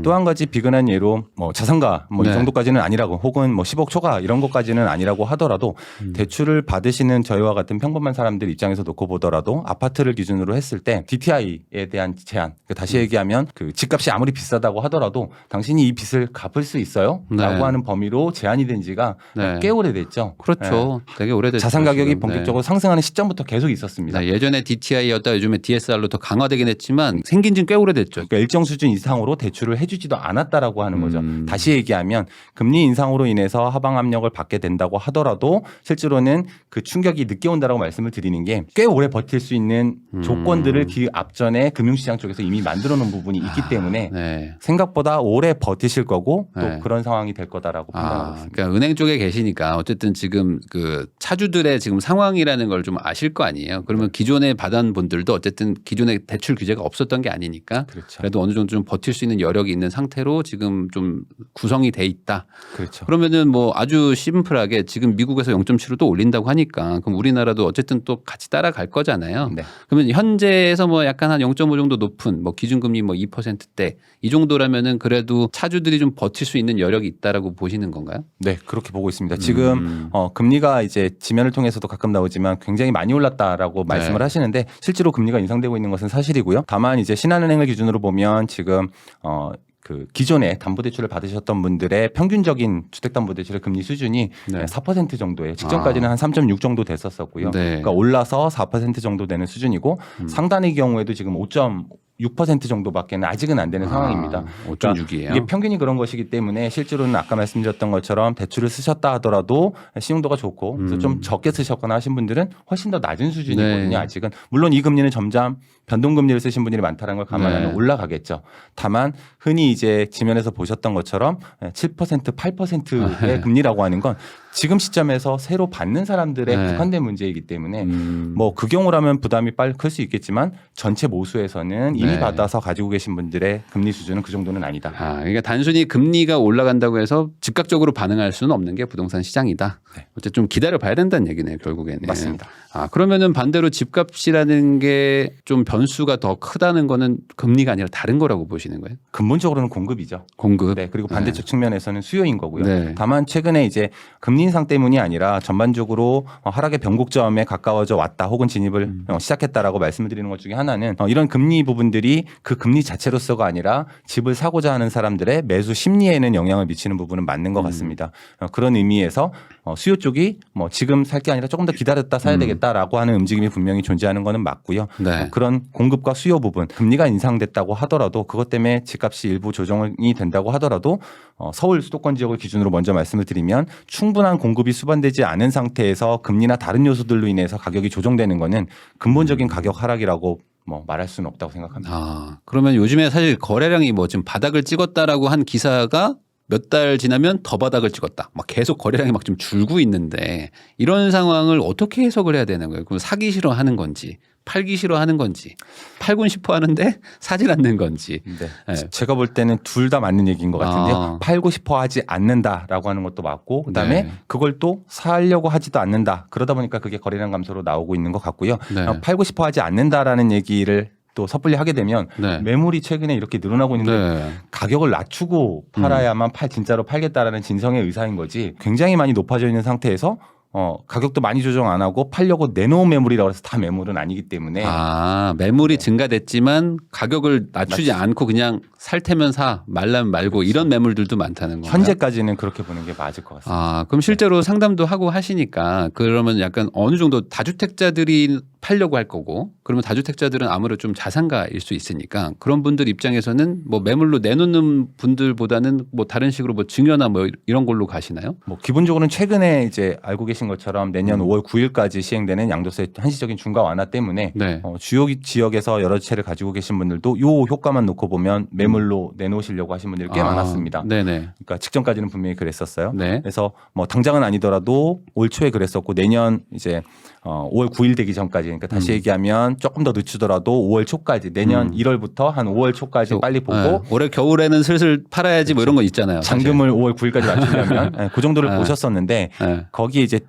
또 한 가지 비근한 예로 뭐 자산가 뭐 이 네. 정도까지는 아니라고 혹은 뭐 10억 초과 이런 것까지는 아니라고 하더라도 대출을 받으시는 저희와 같은 평범한 사람들 입장에서 놓고 보더라도 아파트를 기준으로 했을 때 DTI에 대한 제한. 다시 얘기하면 그 집값이 아무리 비싸다고 하더라도 당신이 이 빚을 갚을 수 있어요? 네. 라고 하는 범위로 제한이 된 지가 네. 꽤 오래됐죠. 그렇죠. 되게 오래됐죠. 자산 가격이 지금. 본격적으로 상승하는 시점부터 계속 있었습니다. 네. 예전에 DTI였다 요즘에 DSR로 더 강화되긴 했지만 생긴 지는 꽤 오래됐죠. 그러니까 일정 수준 이상으로 대출을 해주지도 않았다라고 하는 거죠. 다시 얘기하면 금리 인상으로 인해서 하방 압력을 받게 된다고 하더라도 실제로는 그 충격이 늦게 온다라고 말씀을 드리는 게 꽤 오래 버틸 수 있는 조건들을 그 앞전에 금융시장 쪽에서 이미 만들어 놓은 부분이 있기 때문에 네. 생각보다 오래 버티실 거고 또 네. 그런 상황이 될 거다라고 판단하고 있습니다. 그러니까 은행 쪽에 계시니까 어쨌든 지금 그 차주들의 지금 상황이라는 걸 좀 아실 거 아니에요. 그러면 기존에 받은 분들도 어쨌든 기존에 대출 규제가 없었던 게 아니니까 그렇죠. 그래도 어느 정도 좀 버틸 수 있는 여력이 있는 상태로 지금 좀 구성이 돼 있다. 그렇죠. 그러면은 뭐 아주 심플하게 지금 미국에서 0.7로 또 올린다고 하니까 그럼 우리나라도 어쨌든 또 같이 따라갈 거잖아요. 네. 그러면 현재에서 뭐 약간 한 0.5 정도 높은 뭐 기준금리 뭐 2%대 이 정도라면은 그래도 차주들이 좀 버틸 수 있는 여력이 있다라고 보시는 건가요? 네, 그렇게 보고 있습니다. 지금 금리가 이제 지면을 통해서도 가끔 나오지만 굉장히 많이 올랐다라고 말씀을 하시는데 실제로 금리가 인상되고 있는 것은 사실이고요. 다만 이제 신한은행을 기준으로 보면 지금 그 기존에 담보대출을 받으셨던 분들의 평균적인 주택담보대출의 금리 수준이 네. 4% 정도에 직전까지는 한 3.6 정도 됐었었고요. 네. 그러니까 올라서 4% 정도 되는 수준이고 상단의 경우에도 지금 5.6% 정도밖에는 아직은 안 되는 상황입니다. 5.6이에요. 이게 평균이 그런 것이기 때문에 실제로는 아까 말씀드렸던 것처럼 대출을 쓰셨다 하더라도 신용도가 좋고 그래서 좀 적게 쓰셨거나 하신 분들은 훨씬 더 낮은 수준이거든요. 네. 아직은 물론 이 금리는 점점 변동금리를 쓰신 분들이 많다는 걸 감안하면 네. 올라가겠죠. 다만 흔히 이제 지면에서 보셨던 것처럼 7% 8%의 금리라고 하는 건 지금 시점에서 새로 받는 사람들의 네. 국한된 문제이기 때문에 뭐 그 경우라면 부담이 빨리 클 수 있겠지만 전체 모수에서는 이미 네. 받아서 가지고 계신 분들의 금리 수준은 그 정도는 아니다. 그러니까 단순히 금리가 올라간다고 해서 즉각적으로 반응할 수는 없는 게 부동산 시장이다. 네. 어쨌든 좀 기다려 봐야 된다는 얘기네요, 결국에는. 맞습니다. 그러면은 반대로 집값이라는 게 좀 변수가 더 크다는 거는 금리가 아니라 다른 거라고 보시는 거예요? 근본적으로는 공급이죠. 공급. 네, 그리고 반대쪽 측면에서는 수요인 거고요. 네. 다만 최근에 이제 금리 인상 때문이 아니라 전반적으로 하락의 변곡점에 가까워져 왔다 혹은 진입을 시작했다라고 말씀을 드리는 것 중에 하나는 이런 금리 부분들이 그 금리 자체로서가 아니라 집을 사고자 하는 사람들의 매수 심리에는 영향을 미치는 부분은 맞는 것 같습니다. 그런 의미에서 수요 쪽이 뭐 지금 살 게 아니라 조금 더 기다렸다 사야 되겠다라고 하는 움직임이 분명히 존재하는 거는 맞고요. 네. 그런 공급과 수요 부분 금리가 인상됐다고 하더라도 그것 때문에 집값이 일부 조정이 된다고 하더라도 서울 수도권 지역을 기준으로 먼저 말씀을 드리면 충분한 공급이 수반되지 않은 상태에서 금리나 다른 요소들로 인해서 가격이 조정되는 거는 근본적인 가격 하락이라고 뭐 말할 수는 없다고 생각합니다. 그러면 요즘에 사실 거래량이 뭐 지금 바닥을 찍었다라고 한 기사가 몇 달 지나면 더 바닥을 찍었다. 막 계속 거래량이 막 좀 줄고 있는데 이런 상황을 어떻게 해석을 해야 되는 거예요? 그럼 사기 싫어하는 건지 팔기 싫어하는 건지 팔고 싶어 하는데 사질 않는 건지. 네. 네. 제가 볼 때는 둘 다 맞는 얘기인 것 같은데요. 팔고 싶어 하지 않는다라고 하는 것도 맞고 그다음에 네. 그걸 또 사려고 하지도 않는다. 그러다 보니까 그게 거래량 감소로 나오고 있는 것 같고요. 네. 팔고 싶어 하지 않는다라는 얘기를 또 섣불리 하게 되면 네. 매물이 최근에 이렇게 늘어나고 있는데 네. 가격을 낮추고 팔아야만 진짜로 팔겠다라는 진성의 의사인 거지 굉장히 많이 높아져 있는 상태에서 가격도 많이 조정 안 하고 팔려고 내놓은 매물이라고 해서 다 매물은 아니기 때문에 매물이 증가됐지만 가격을 낮추지 않고 그냥 살 테면 사 말라면 말고 이런 매물들도 많다는 거예요. 현재까지는 그렇게 보는 게 맞을 것 같습니다. 그럼 실제로 상담도 하고 하시니까 그러면 약간 어느 정도 다주택자들이 팔려고 할 거고 그러면 다주택자들은 아무래도 좀 자산가일 수 있으니까 그런 분들 입장에서는 뭐 매물로 내놓는 분들보다는 뭐 다른 식으로 뭐 증여나 뭐 이런 걸로 가시나요? 뭐 기본적으로는 최근에 이제 알고 계신 것처럼 내년 5월 9일까지 시행되는 양도세 한시적인 중과 완화 때문에 네. 주요 지역에서 여러 채를 가지고 계신 분들도 요 효과만 놓고 보면 매물로 내놓으시려고 하신 분들이 꽤 많았습니다. 네네. 그러니까 직전까지는 분명히 그랬었어요. 네. 그래서 뭐 당장은 아니더라도 올 초에 그랬었고 내년 이제 5월 9일 되기 전까지 그러니까 다시 얘기하면 조금 더 늦추더라도 5월 초까지 내년 1월부터 한 5월 초까지 빨리 보고 네. 올해 겨울에는 슬슬 팔아야지 뭐 이런 거 있잖아요. 사실. 잔금을 5월 9일까지 맞추려면 그 정도를 네. 보셨었는데 네. 거기에 이제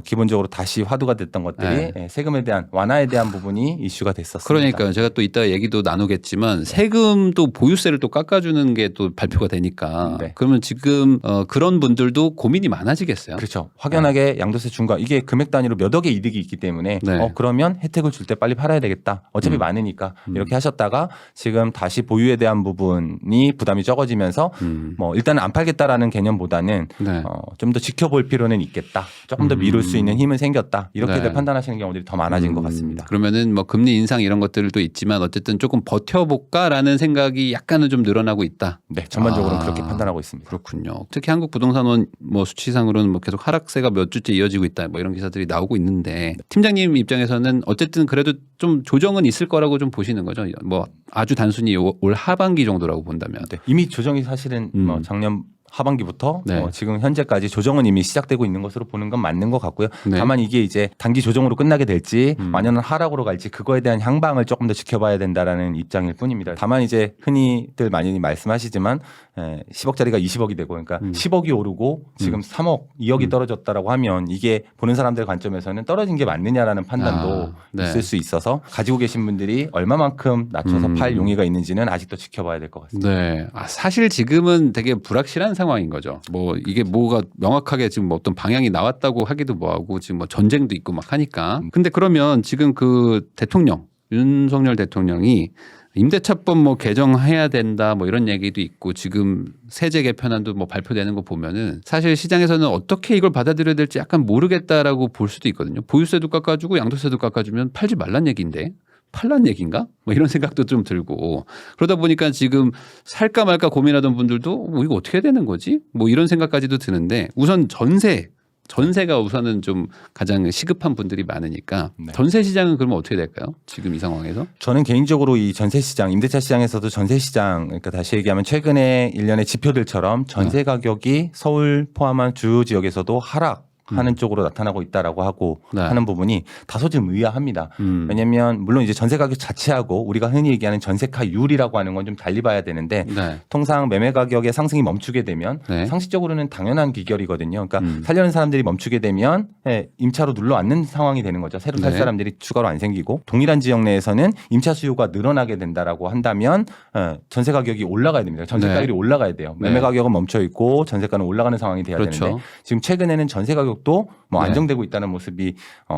기본적으로 다시 화두가 됐던 것들이 세금에 대한 완화에 대한 부분이 이슈가 됐었습니다. 그러니까요. 제가 또 이따 얘기도 나누겠지만 세금도 보유세를 또 깎아주는 게 또 발표가 되니까 네. 그러면 지금 그런 분들도 고민이 많아지겠어요. 그렇죠. 확연하게 양도세 중과 이게 금액 단위로 몇 억의 이득이 있기 때문에 네. 그러면 혜택을 줄 때 빨리 팔아야 되겠다. 어차피 많으니까 이렇게 하셨다가 지금 다시 보유에 대한 부분이 부담이 적어지면서 뭐 일단은 안 팔겠다라는 개념보다는 네. 좀 더 지켜볼 필요는 있겠다. 조금 더 미룰 수 있는 힘은 생겼다. 이렇게들 네. 판단하시는 경우들이 더 많아진 것 같습니다. 그러면은 뭐 금리 인상 이런 것들도 있지만 어쨌든 조금 버텨볼까라는 생각이 약간은 좀 늘어나고 있다. 네, 전반적으로는 그렇게 판단하고 있습니다. 그렇군요. 특히 한국 부동산원 뭐 수치상으로는 뭐 계속 하락세가 몇 주째 이어지고 있다. 뭐 이런 기사들이 나오고 있는데 팀장님 입장에서는 어쨌든 그래도 좀 조정은 있을 거라고 좀 보시는 거죠. 뭐 아주 단순히 올 하반기 정도라고 본다면. 네, 이미 조정이 사실은 뭐 작년 하반기부터 네. 지금 현재까지 조정은 이미 시작되고 있는 것으로 보는 건 맞는 것 같고요. 네. 다만 이게 이제 단기 조정으로 끝나게 될지 완연한 하락으로 갈지 그거에 대한 향방을 조금 더 지켜봐야 된다라는 입장일 뿐입니다. 다만 이제 흔히들 많이 말씀하시지만 10억짜리가 20억이 되고 그러니까 10억이 오르고 지금 3억, 2억이 떨어졌다라고 하면 이게 보는 사람들 관점에서는 떨어진 게 맞느냐라는 판단도 네. 있을 수 있어서 가지고 계신 분들이 얼마만큼 낮춰서 팔 용의가 있는지는 아직도 지켜봐야 될 것 같습니다. 네. 사실 지금은 되게 불확실한 상황인 거죠. 뭐 이게 뭐가 명확하게 지금 뭐 어떤 방향이 나왔다고 하기도 뭐하고 지금 뭐 전쟁도 있고 막 하니까. 근데 그러면 지금 그 대통령 윤석열 대통령이 임대차법 뭐 개정해야 된다 뭐 이런 얘기도 있고 지금 세제 개편안도 뭐 발표되는 거 보면은 사실 시장에서는 어떻게 이걸 받아들여야 될지 약간 모르겠다라고 볼 수도 있거든요. 보유세도 깎아주고 양도세도 깎아주면 팔지 말란 얘기인데 팔란 얘기인가? 뭐 이런 생각도 좀 들고 그러다 보니까 지금 살까 말까 고민하던 분들도 뭐 이거 어떻게 해야 되는 거지? 뭐 이런 생각까지도 드는데 우선 전세가 우선은 좀 가장 시급한 분들이 많으니까 네. 전세 시장은 그러면 어떻게 될까요? 지금 이 상황에서? 저는 개인적으로 이 전세 시장, 임대차 시장에서도 전세 시장, 그러니까 다시 얘기하면 최근에 일련의 지표들처럼 전세 가격이 서울 포함한 주요 지역에서도 하락하는 쪽으로 나타나고 있다라고 하고 네. 하는 부분이 다소 좀 의아합니다. 왜냐하면 물론 이제 전세 가격 자체하고 우리가 흔히 얘기하는 전세가율이라고 하는 건 좀 달리 봐야 되는데 네. 통상 매매 가격의 상승이 멈추게 되면 네. 상식적으로는 당연한 기결이거든요. 그러니까 살려는 사람들이 멈추게 되면 임차로 눌러앉는 상황이 되는 거죠. 새로 살 네. 사람들이 추가로 안 생기고 동일한 지역 내에서는 임차 수요가 늘어나게 된다라고 한다면 전세 가격이 올라가야 됩니다. 전세가율이 네. 올라가야 돼요. 매매 네. 가격은 멈춰 있고 전세가는 올라가는 상황이 돼야 그렇죠. 되는데 지금 최근에는 전세 가격도 뭐 네. 안정되고 있다는 모습이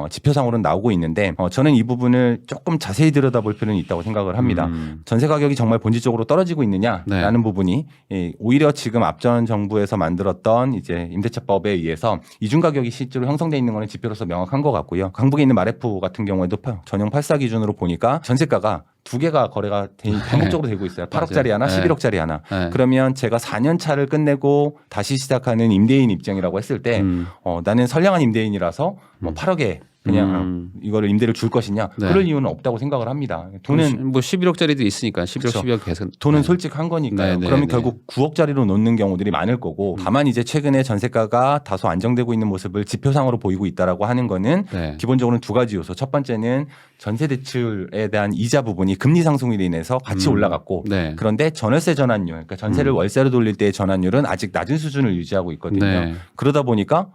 지표상으로는 나오고 있는데 저는 이 부분을 조금 자세히 들여다볼 필요는 있다고 생각을 합니다. 전세 가격이 정말 본질적으로 떨어지고 있느냐라는 네. 부분이 오히려 지금 앞전 정부에서 만들었던 이제 임대차법에 의해서 이중 가격이 실제로 형성돼 있는 거는 지표로서 명확한 것 같고요. 강북에 있는 마레프 같은 경우에도 전용 84 기준으로 보니까 전세가가 두 개가 거래가 반복적으로 되고 있어요. 8억짜리 하나, 네. 11억짜리 하나. 네. 그러면 제가 4년 차를 끝내고 다시 시작하는 임대인 입장이라고 했을 때 나는 선량한 임대인이라서 뭐 8억에 그냥 이거를 임대를 줄 것이냐 네. 그럴 이유는 없다고 생각을 합니다. 돈은 뭐 11억짜리도 있으니까 11억, 그렇죠. 12억 계속 돈은 네. 솔직한 거니까요. 네, 네, 그러면 네. 결국 9억짜리로 놓는 경우들이 많을 거고 다만 이제 최근에 전세가가 다소 안정되고 있는 모습을 지표상으로 보이고 있다라고 하는 거는 네. 기본적으로는 두 가지 요소. 첫 번째는 전세 대출에 대한 이자 부분이 금리 상승으로 인해서 같이 올라갔고 네. 그런데 전월세 전환율, 그러니까 전세를 월세로 돌릴 때의 전환율은 아직 낮은 수준을 유지하고 있거든요. 네. 그러다 보니까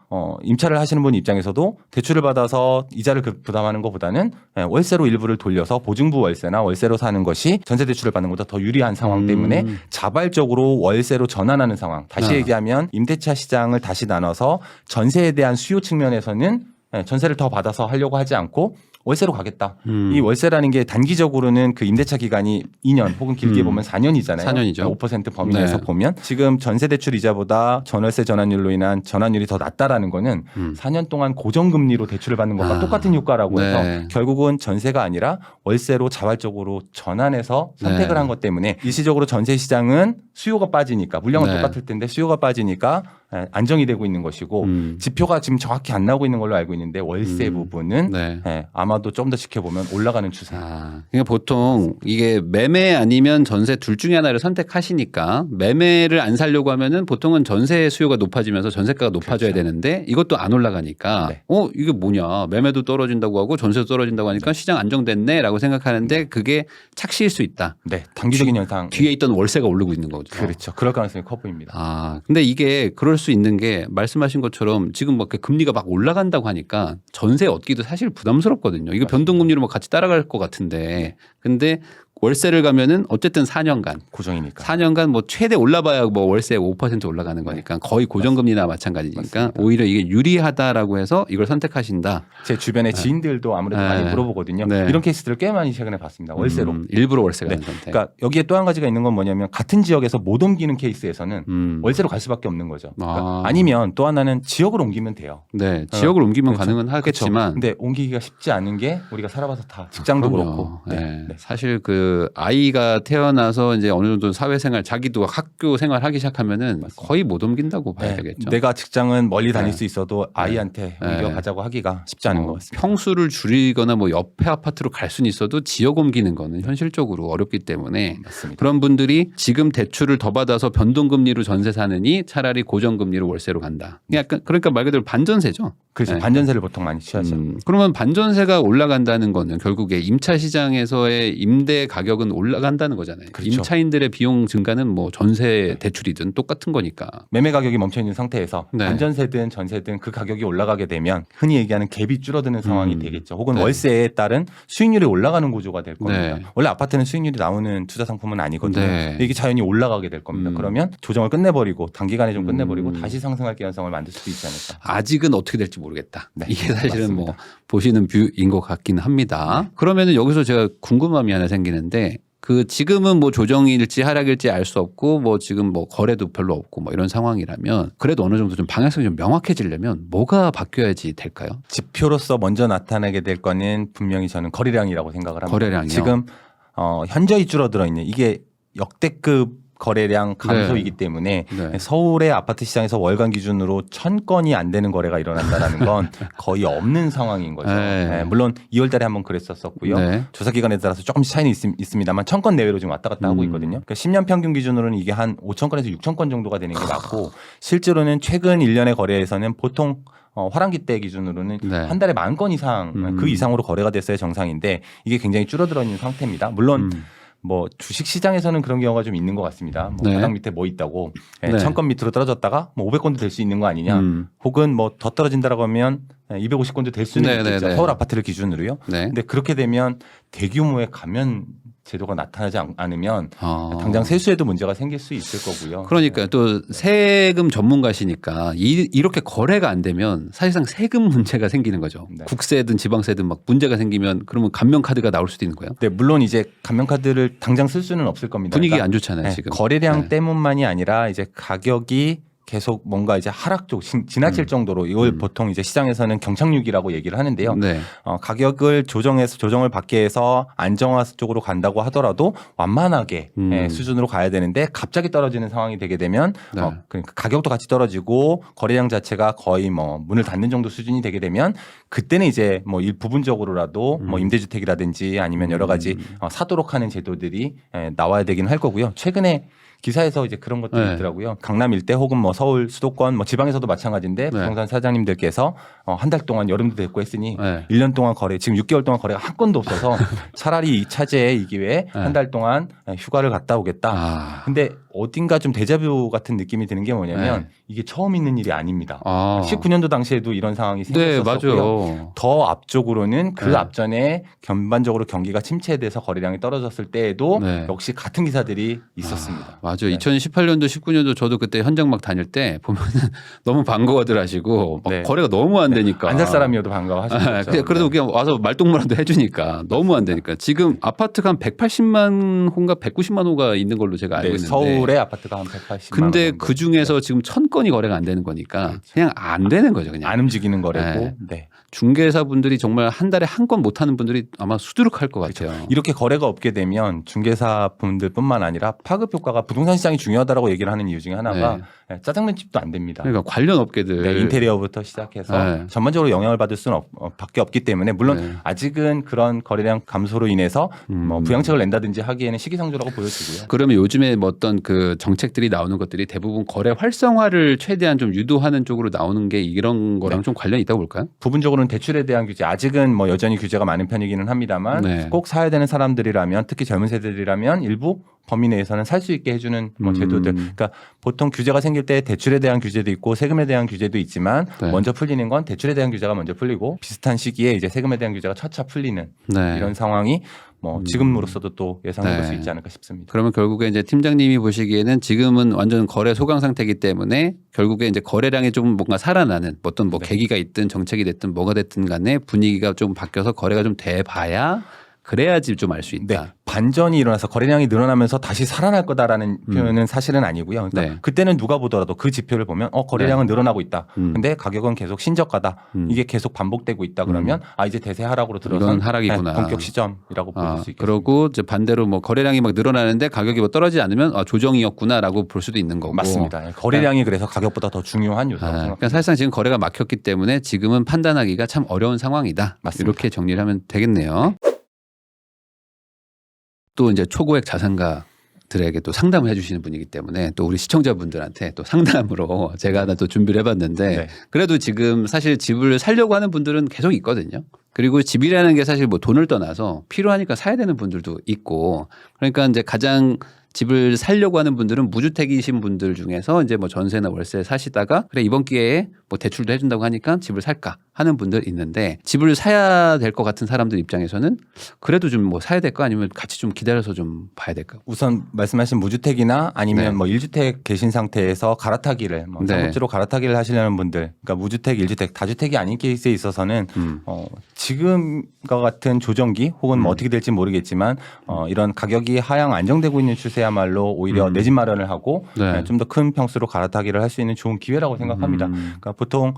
임차를 하시는 분 입장에서도 대출을 받아서 이자를 부담하는 것보다는 월세로 일부를 돌려서 보증부 월세나 월세로 사는 것이 전세 대출을 받는 것보다 더 유리한 상황 때문에 자발적으로 월세로 전환하는 상황. 다시 얘기하면 임대차 시장을 다시 나눠서 전세에 대한 수요 측면에서는 전세를 더 받아서 하려고 하지 않고 월세로 가겠다. 이 월세라는 게 단기적으로는 그 임대차 기간이 2년 혹은 길게 보면 4년이잖아요. 4년이죠. 5% 범위 내에서 네. 보면 지금 전세대출 이자보다 전월세 전환율로 인한 전환율이 더 낮다라는 거는 4년 동안 고정금리로 대출을 받는 것과 똑같은 효과라고 네. 해서 결국은 전세가 아니라 월세로 자발적으로 전환해서 선택을 네. 한 것 때문에 일시적으로 전세 시장은 수요가 빠지니까 물량은 네. 똑같을 텐데 수요가 빠지니까 안정이 되고 있는 것이고 지표가 지금 정확히 안 나오고 있는 걸로 알고 있는데 월세 부분은 네. 아마도 좀 더 지켜보면 올라가는 추세. 그러니까 보통 이게 매매 아니면 전세 둘 중에 하나를 선택하시니까 매매를 안 살려고 하면은 보통은 전세 수요가 높아지면서 전세가가 높아져야 그렇죠. 되는데 이것도 안 올라가니까 네. 이게 뭐냐 매매도 떨어진다고 하고 전세도 떨어진다고 하니까 시장 안정됐네라고 생각하는데 그게 착시일 수 있다. 네, 단기적인 현상. 뒤에 있던 월세가 오르고 있는 거죠. 그렇죠. 그럴 가능성이 커 보입니다. 근데 이게 그럴 수 있는 게 말씀하신 것처럼 지금 막 금리가 막 올라간다고 하니까 전세 얻기도 사실 부담스럽거든요. 이거 변동금리로 뭐 같이 따라갈 것 같은데 근데 월세를 가면은 어쨌든 4년간 고정이니까. 4년간 뭐 최대 올라봐야 뭐 월세 5% 올라가는 거니까 거의 고정금리나 마찬가지니까 맞습니다. 오히려 이게 유리하다라고 해서 이걸 선택하신다. 제 주변의 지인들도 아무래도 네. 많이 물어보거든요. 네. 이런 케이스들을 꽤 많이 최근에 봤습니다. 월세로. 일부러 월세 가는 네. 선택. 그러니까 여기에 또 한 가지가 있는 건 뭐냐면 같은 지역에서 못 옮기는 케이스에서는 월세로 갈 수밖에 없는 거죠. 그러니까 아니면 또 하나는 지역을 옮기면 돼요. 네, 지역을 옮기면 그렇죠. 가능은 하겠지만, 근데 옮기기가 쉽지 않은 게 우리가 살아봐서 다 직장도 그럼요. 그렇고. 네. 사실 그 아이가 태어나서 이제 어느 정도 사회생활, 자기도 학교 생활하기 시작하면은 거의 못 옮긴다고 봐야 네. 되겠죠. 내가 직장은 멀리 다닐 네. 수 있어도 아이한테 네. 옮겨가자고 하기가 쉽지 않은 것 같습니다. 평수를 줄이거나 뭐 옆에 아파트로 갈 수는 있어도 지역 옮기는 거는 현실적으로 어렵기 때문에 맞습니다. 그런 분들이 지금 대출을 더 받아서 변동금리로 전세 사느니 차라리 고정금리로 월세로 간다. 약간 그러니까 말 그대로 반전세죠. 그래서 네. 반전세를 보통 많이 취하죠. 그러면 반전세가 올라간다는 거는 결국에 임차 시장에서의 임대 가격은 올라간다는 거잖아요. 그렇죠. 임차인들의 비용 증가는 뭐 전세 대출이든 똑같은 거니까. 매매 가격이 멈춰 있는 상태에서 네. 반전세든 전세든 그 가격이 올라가게 되면 흔히 얘기하는 갭이 줄어드는 상황이 되겠죠. 혹은 네. 월세에 따른 수익률이 올라가는 구조가 될 겁니다. 네. 원래 아파트는 수익률이 나오는 투자 상품은 아니거든요. 네. 이게 자연히 올라가게 될 겁니다. 그러면 조정을 끝내버리고 단기간에 좀 끝내버리고 다시 상승할 가능성을 만들 수도 있지 않을까. 아직은 어떻게 될지 모르겠다. 네, 이게 사실은 맞습니다. 뭐 보시는 뷰인 것 같긴 합니다. 그러면은 여기서 제가 궁금함이 하나 생기는데 그 지금은 뭐 조정일지 하락일지 알 수 없고 뭐 지금 뭐 거래도 별로 없고 뭐 이런 상황이라면 그래도 어느 정도 좀 방향성이 좀 명확해지려면 뭐가 바뀌어야지 될까요? 지표로서 먼저 나타나게 될 거는 분명히 저는 거래량이라고 생각을 합니다. 거래량이요? 지금 현저히 줄어들어 있는 이게 역대급 거래량 감소이기 때문에 네. 서울의 아파트 시장에서 월간 기준으로 1000건이 안 되는 거래가 일어난다는 건 거의 없는 상황인 거죠. 네. 네, 물론 2월 달에 한번 그랬었고요. 네. 조사 기간에 따라서 조금씩 차이는 있습니다만 1000건 내외로 지금 왔다 갔다 하고 있거든요. 그러니까 10년 평균 기준으로는 이게 한 5000건에서 6000건 정도가 되는 게 맞고 실제로는 최근 1년의 거래에서는 보통 화랑기 때 기준으로는 네. 한 달에 10,000건 이상 그 이상으로 거래가 됐어야 정상인데 이게 굉장히 줄어들어 있는 상태입니다. 물론 뭐 주식 시장에서는 그런 경우가 좀 있는 것 같습니다. 뭐 네. 바닥 밑에 뭐 있다고 네. 1000건 밑으로 떨어졌다가 뭐 500건도 될 수 있는 거 아니냐. 혹은 뭐 더 떨어진다라고 하면 250건도 될 수는 네, 있겠죠. 네, 네. 서울 아파트를 기준으로요. 네. 근데 그렇게 되면 대규모의 감면 제도가 나타나지 않으면 당장 세수에도 문제가 생길 수 있을 거고요. 그러니까 또 세금 전문가시니까 이렇게 거래가 안 되면 사실상 세금 문제가 생기는 거죠. 네. 국세든 지방세든 막 문제가 생기면 그러면 감면 카드가 나올 수도 있는 거예요. 네, 물론 이제 감면카드를 당장 쓸 수는 없을 겁니다. 분위기 그러니까 안 좋잖아요, 지금. 거래량 네. 때문만이 아니라 이제 가격이 계속 뭔가 이제 하락 쪽 지나칠 정도로 이걸 보통 이제 시장에서는 경착륙이라고 얘기를 하는데요. 네. 가격을 조정을 받게 해서 안정화 쪽으로 간다고 하더라도 완만하게 수준으로 가야 되는데 갑자기 떨어지는 상황이 되게 되면 네. 그러니까 가격도 같이 떨어지고 거래량 자체가 거의 뭐 문을 닫는 정도 수준이 되게 되면 그때는 이제 뭐 부분적으로라도 뭐 임대주택이라든지 아니면 여러 가지 사도록 하는 제도들이 나와야 되긴 할 거고요. 최근에 기사에서 이제 그런 것들이 네. 있더라고요. 강남 일대 혹은 뭐 서울 수도권 뭐 지방에서도 마찬가지인데 부동산 사장님들께서 한 달 동안 여름도 됐고 했으니 네. 1년 동안 거래 지금 6개월 동안 거래가 한 건도 없어서 차라리 이 차제에 이 기회에 한 달 동안 휴가를 갔다 오겠다. 근데 어딘가 좀 데자뷰 같은 느낌이 드는 게 뭐냐면 네. 이게 처음 있는 일이 아닙니다. 아. 19년도 당시에도 이런 상황이 네, 생겼었고요. 맞아요. 더 앞쪽으로는 그 네. 앞전에 전반적으로 경기가 침체돼서 거래량이 떨어졌을 때에도 네. 역시 같은 기사들이 있었습니다. 맞아요. 네. 2018년도, 19년도 저도 그때 현장 막 다닐 때 보면은 너무 반가워들 하시고 막 네. 거래가 너무 안 되니까. 안 살 사람이어도 반가워하시죠. 그래도 그냥 와서 말동무라도 해주니까 너무 안 되니까. 지금 아파트가 한 180만 호인가 190만 호가 있는 걸로 제가 알고 네, 있는데. 서울의 아파트가 한 180만 근데 원 정도. 그 중에서 지금 1000건이 거래가 안 되는 거니까 그냥 안 되는 거죠. 그냥. 안 움직이는 거래고. 네. 네. 중개사분들이 정말 한 달에 한 건 못하는 분들이 아마 수두룩할 것 같아요. 이렇게 거래가 없게 되면 중개사 분들뿐만 아니라 파급 효과가 부동산 시장이 중요하다고 얘기를 하는 이유 중에 하나가 짜장면 집도 안 됩니다. 그러니까 관련 업계들. 네, 인테리어부터 시작해서 네. 전반적으로 영향을 받을 수는 밖에 없기 때문에 물론 네. 아직은 그런 거래량 감소로 인해서 뭐 부양책을 낸다든지 하기에는 시기상조라고 보여지고요. 그러면 요즘에 뭐 어떤 그 정책들이 나오는 것들이 대부분 거래 활성화를 최대한 좀 유도하는 쪽으로 나오는 게 이런 거랑 좀 관련이 있다고 볼까요? 부분적으로는 대출에 대한 규제 아직은 뭐 여전히 규제가 많은 편이기는 합니다만 네. 꼭 사야 되는 사람들이라면 특히 젊은 세대들이라면 일부 범위 내에서는 살 수 있게 해주는 뭐 제도들. 그러니까 보통 규제가 생길 때 대출에 대한 규제도 있고 세금에 대한 규제도 있지만 네. 먼저 풀리는 건 대출에 대한 규제가 먼저 풀리고 비슷한 시기에 이제 세금에 대한 규제가 차차 풀리는 네. 이런 상황이 뭐 지금으로서도 또 예상해 볼 수 네. 있지 않을까 싶습니다. 그러면 결국에 이제 팀장님이 보시기에는 지금은 완전 거래 소강 상태이기 때문에 결국에 이제 거래량이 좀 뭔가 살아나는 어떤 뭐 네. 계기가 있든 정책이 됐든 뭐가 됐든 간에 분위기가 좀 바뀌어서 거래가 좀 돼봐야 그래야지 좀 알 수 있다. 네. 반전이 일어나서 거래량이 늘어나면서 다시 살아날 거다라는 표현은 사실은 아니고요. 그러니까 네. 그때는 누가 보더라도 그 지표를 보면 거래량은 늘어나고 있다. 근데 가격은 계속 신저가다. 이게 계속 반복되고 있다. 그러면 이제 대세 하락으로 들어서 이건 하락이구나. 본격 시점이라고 볼 수 있겠습니다. 그러고 이제 반대로 뭐 거래량이 막 늘어나는데 가격이 뭐 떨어지지 않으면 조정이었구나라고 볼 수도 있는 거고. 맞습니다. 거래량이 그래서 가격보다 더 중요한 요소라고 생각합니다. 그러니까 사실상 지금 거래가 막혔기 때문에 지금은 판단하기가 참 어려운 상황이다. 맞습니다. 이렇게 정리를 하면 되겠네요. 또 이제 초고액 자산가들에게 또 상담을 해주시는 분이기 때문에 또 우리 시청자분들한테 또 상담으로 제가 하나 또 준비를 해봤는데 네. 그래도 지금 사실 집을 사려고 하는 분들은 계속 있거든요. 그리고 집이라는 게 사실 뭐 돈을 떠나서 필요하니까 사야 되는 분들도 있고 그러니까 이제 가장 집을 살려고 하는 분들은 무주택이신 분들 중에서 이제 뭐 전세나 월세 사시다가 그래 이번 기회에 뭐 대출도 해준다고 하니까 집을 살까 하는 분들 있는데 집을 사야 될 것 같은 사람들 입장에서는 그래도 좀 뭐 사야 될까 아니면 같이 좀 기다려서 좀 봐야 될까? 우선 말씀하신 무주택이나 아니면 네. 뭐 1주택 계신 상태에서 갈아타기를 뭐 네. 상급지로 갈아타기를 하시려는 분들 그러니까 무주택, 1주택, 다주택이 아닌 케이스에 있어서는 지금과 같은 조정기 혹은 뭐 어떻게 될지 모르겠지만 이런 가격이 하향 안정되고 있는 추세야말로 오히려 내 집 마련을 하고 네. 좀 더 큰 평수로 갈아타기를 할 수 있는 좋은 기회라고 생각합니다. 그러니까 보통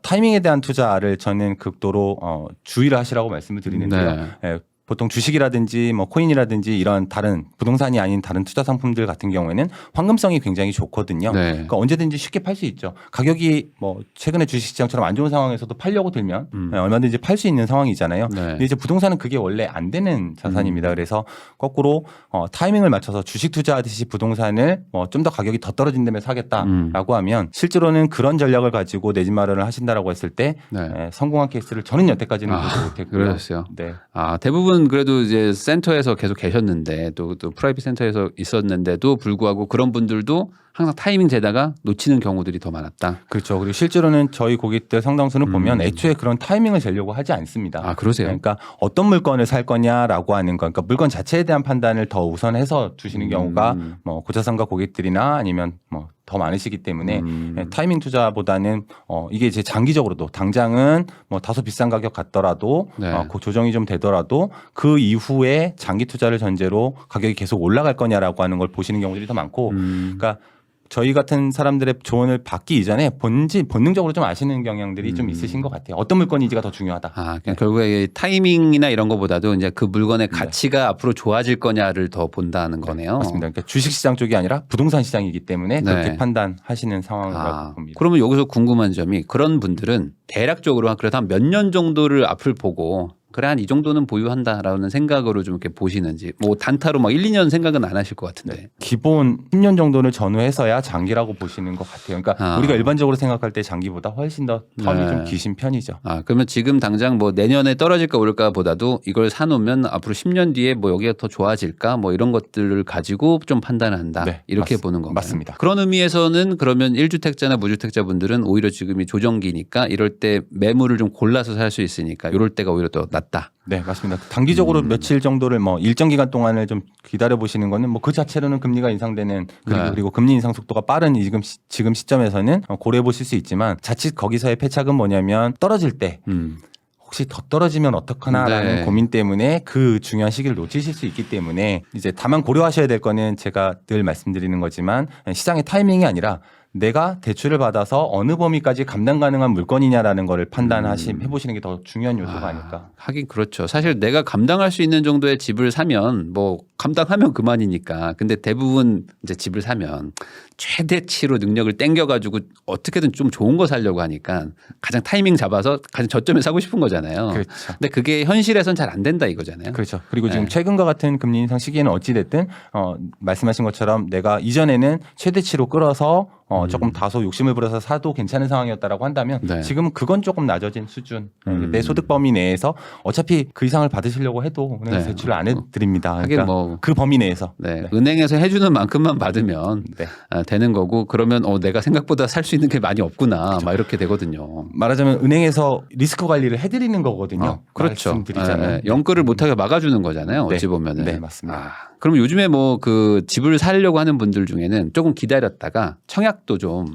타이밍에 대한 투자를 저는 극도로 주의를 하시라고 말씀을 드리는데요. 네. 예, 보통 주식이라든지 뭐 코인이라든지 이런 다른 부동산이 아닌 다른 투자 상품들 같은 경우에는 황금성이 굉장히 좋거든요. 네. 그러니까 언제든지 쉽게 팔 수 있죠. 가격이 뭐 최근에 주식시장처럼 안 좋은 상황에서도 팔려고 들면 얼마든지 팔 수 있는 상황이잖아요. 네. 근데 이제 부동산은 그게 원래 안 되는 자산입니다. 그래서 거꾸로 타이밍을 맞춰서 주식 투자하듯이 부동산을 뭐 좀 더 가격이 더 떨어진 다음에 사겠다라고 하면 실제로는 그런 전략을 가지고 내 집 마련을 하신다라고 했을 때 네. 성공한 케이스를 저는 여태까지는 보지 못했고요. 그러셨어요. 네. 대부분 그래도 이제 센터에서 계속 계셨는데 또 프라이빗 센터에서 있었는데도 불구하고 그런 분들도 항상 타이밍 재다가 놓치는 경우들이 더 많았다. 그렇죠. 그리고 실제로는 저희 고객들 상당수는 보면 애초에 그런 타이밍을 재려고 하지 않습니다. 그러세요? 그러니까 어떤 물건을 살 거냐라고 하는 거, 그러니까 물건 자체에 대한 판단을 더 우선해서 두시는 경우가 뭐 고자산가 고객들이나 아니면 뭐 더 많으시기 때문에 타이밍 투자보다는 이게 이제 장기적으로도 당장은 뭐 다소 비싼 가격 같더라도 네. 그 조정이 좀 되더라도 그 이후에 장기 투자를 전제로 가격이 계속 올라갈 거냐라고 하는 걸 보시는 경우들이 더 많고, 그러니까. 저희 같은 사람들의 조언을 받기 이전에 본능적으로 좀 아시는 경향들이 좀 있으신 것 같아요. 어떤 물건인지가 더 중요하다. 그냥 결국에 타이밍이나 이런 거보다도 이제 그 물건의 가치가 앞으로 좋아질 거냐를 더 본다는 거네요. 맞습니다. 그러니까 주식시장 쪽이 아니라 부동산 시장이기 때문에 네. 그렇게 판단하시는 상황이라고 봅니다. 그러면 여기서 궁금한 점이 그런 분들은 대략적으로 그래도 한 몇 년 정도를 앞을 보고 그래 한 이 정도는 보유한다라는 생각으로 좀 이렇게 보시는지 뭐 단타로 막 1, 2년 생각은 안 하실 것 같은데. 기본 10년 정도를 전후해서야 장기라고 보시는 것 같아요. 그러니까 우리가 일반적으로 생각할 때 장기보다 훨씬 더 텀이 좀 기신 편이죠. 그러면 지금 당장 뭐 내년에 떨어질까 오를까 보다도 이걸 사놓으면 앞으로 10년 뒤에 뭐 여기가 더 좋아질까 뭐 이런 것들을 가지고 좀 판단한다. 네, 이렇게 보는 건가요? 맞습니다. 그런 의미에서는 그러면 1주택자나 무주택자분들은 오히려 지금이 조정기니까 이럴 때 매물을 좀 골라서 살 수 있으니까 이럴 때가 오히려 더 낫다. 네, 맞습니다. 단기적으로 며칠 정도를 뭐 일정 기간 동안을 좀 기다려 보시는 거는 뭐 그 자체로는 금리가 인상되는 그리고 금리 인상 속도가 빠른 지금 시점에서는 고려해 보실 수 있지만 자칫 거기서의 패착은 뭐냐면 떨어질 때 혹시 더 떨어지면 어떡하나라는 네. 고민 때문에 그 중요한 시기를 놓치실 수 있기 때문에 이제 다만 고려하셔야 될 거는 제가 늘 말씀드리는 거지만 시장의 타이밍이 아니라 내가 대출을 받아서 어느 범위까지 감당 가능한 물건이냐라는 거를 해보시는 게 더 중요한 요소가 아닐까. 하긴 그렇죠. 사실 내가 감당할 수 있는 정도의 집을 사면 뭐 감당하면 그만이니까. 근데 대부분 이제 집을 사면 최대치로 능력을 땡겨가지고 어떻게든 좀 좋은 거 사려고 하니까 가장 타이밍 잡아서 가장 저점에 사고 싶은 거잖아요. 그렇죠. 근데 그게 현실에선 잘 안 된다 이거잖아요. 그렇죠. 그리고 지금 최근과 같은 금리 인상 시기에는 어찌됐든 말씀하신 것처럼 내가 이전에는 최대치로 끌어서 조금 다소 욕심을 부려서 사도 괜찮은 상황이었다라고 한다면 네. 지금은 그건 조금 낮아진 수준. 내 소득 범위 내에서 어차피 그 이상을 받으시려고 해도 은행 대출을 안 해드립니다. 하긴 그러니까 뭐 그 범위 내에서. 네. 은행에서 해주는 만큼만 받으면 네. 되는 거고 그러면 내가 생각보다 살 수 있는 게 많이 없구나 막 이렇게 되거든요. 말하자면 은행에서 리스크 관리를 해드리는 거거든요. 그렇죠. 말씀드리자면. 연끌을 못하게 막아주는 거잖아요. 네. 어찌 보면은. 네, 맞습니다. 그럼 요즘에 뭐 그 집을 사려고 하는 분들 중에는 조금 기다렸다가 청약도 좀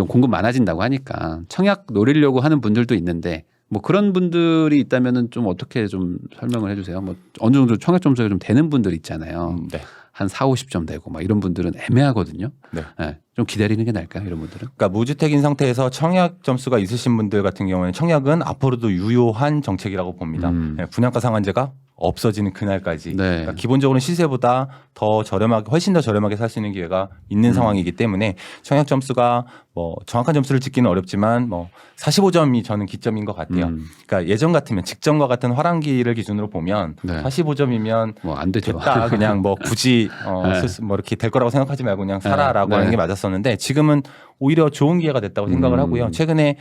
공급 많아진다고 하니까 청약 노리려고 하는 분들도 있는데 뭐 그런 분들이 있다면은 좀 어떻게 좀 설명을 해주세요. 뭐 어느 정도 청약 점수가 좀 되는 분들 있잖아요. 네. 한 4, 50점 되고 막 이런 분들은 애매하거든요. 네. 네. 좀 기다리는 게 나을까요? 이런 분들은? 그러니까 무주택인 상태에서 청약 점수가 있으신 분들 같은 경우에는 청약은 앞으로도 유효한 정책이라고 봅니다. 네, 분양가 상한제가 없어지는 그날까지. 네. 그러니까 기본적으로 시세보다 더 저렴하게 훨씬 더 저렴하게 살 수 있는 기회가 있는 상황이기 때문에 청약 점수가 뭐 정확한 점수를 짓기는 어렵지만 뭐 45점이 저는 기점인 것 같아요. 그러니까 예전 같으면 직전과 같은 화랑기를 기준으로 보면 45점이면 뭐 안 되죠. 됐다. 그냥 뭐 굳이 뭐 이렇게 될 거라고 생각하지 말고 그냥 사라라고 하는 게 맞았었는데 지금은 오히려 좋은 기회가 됐다고 생각을 하고요. 최근에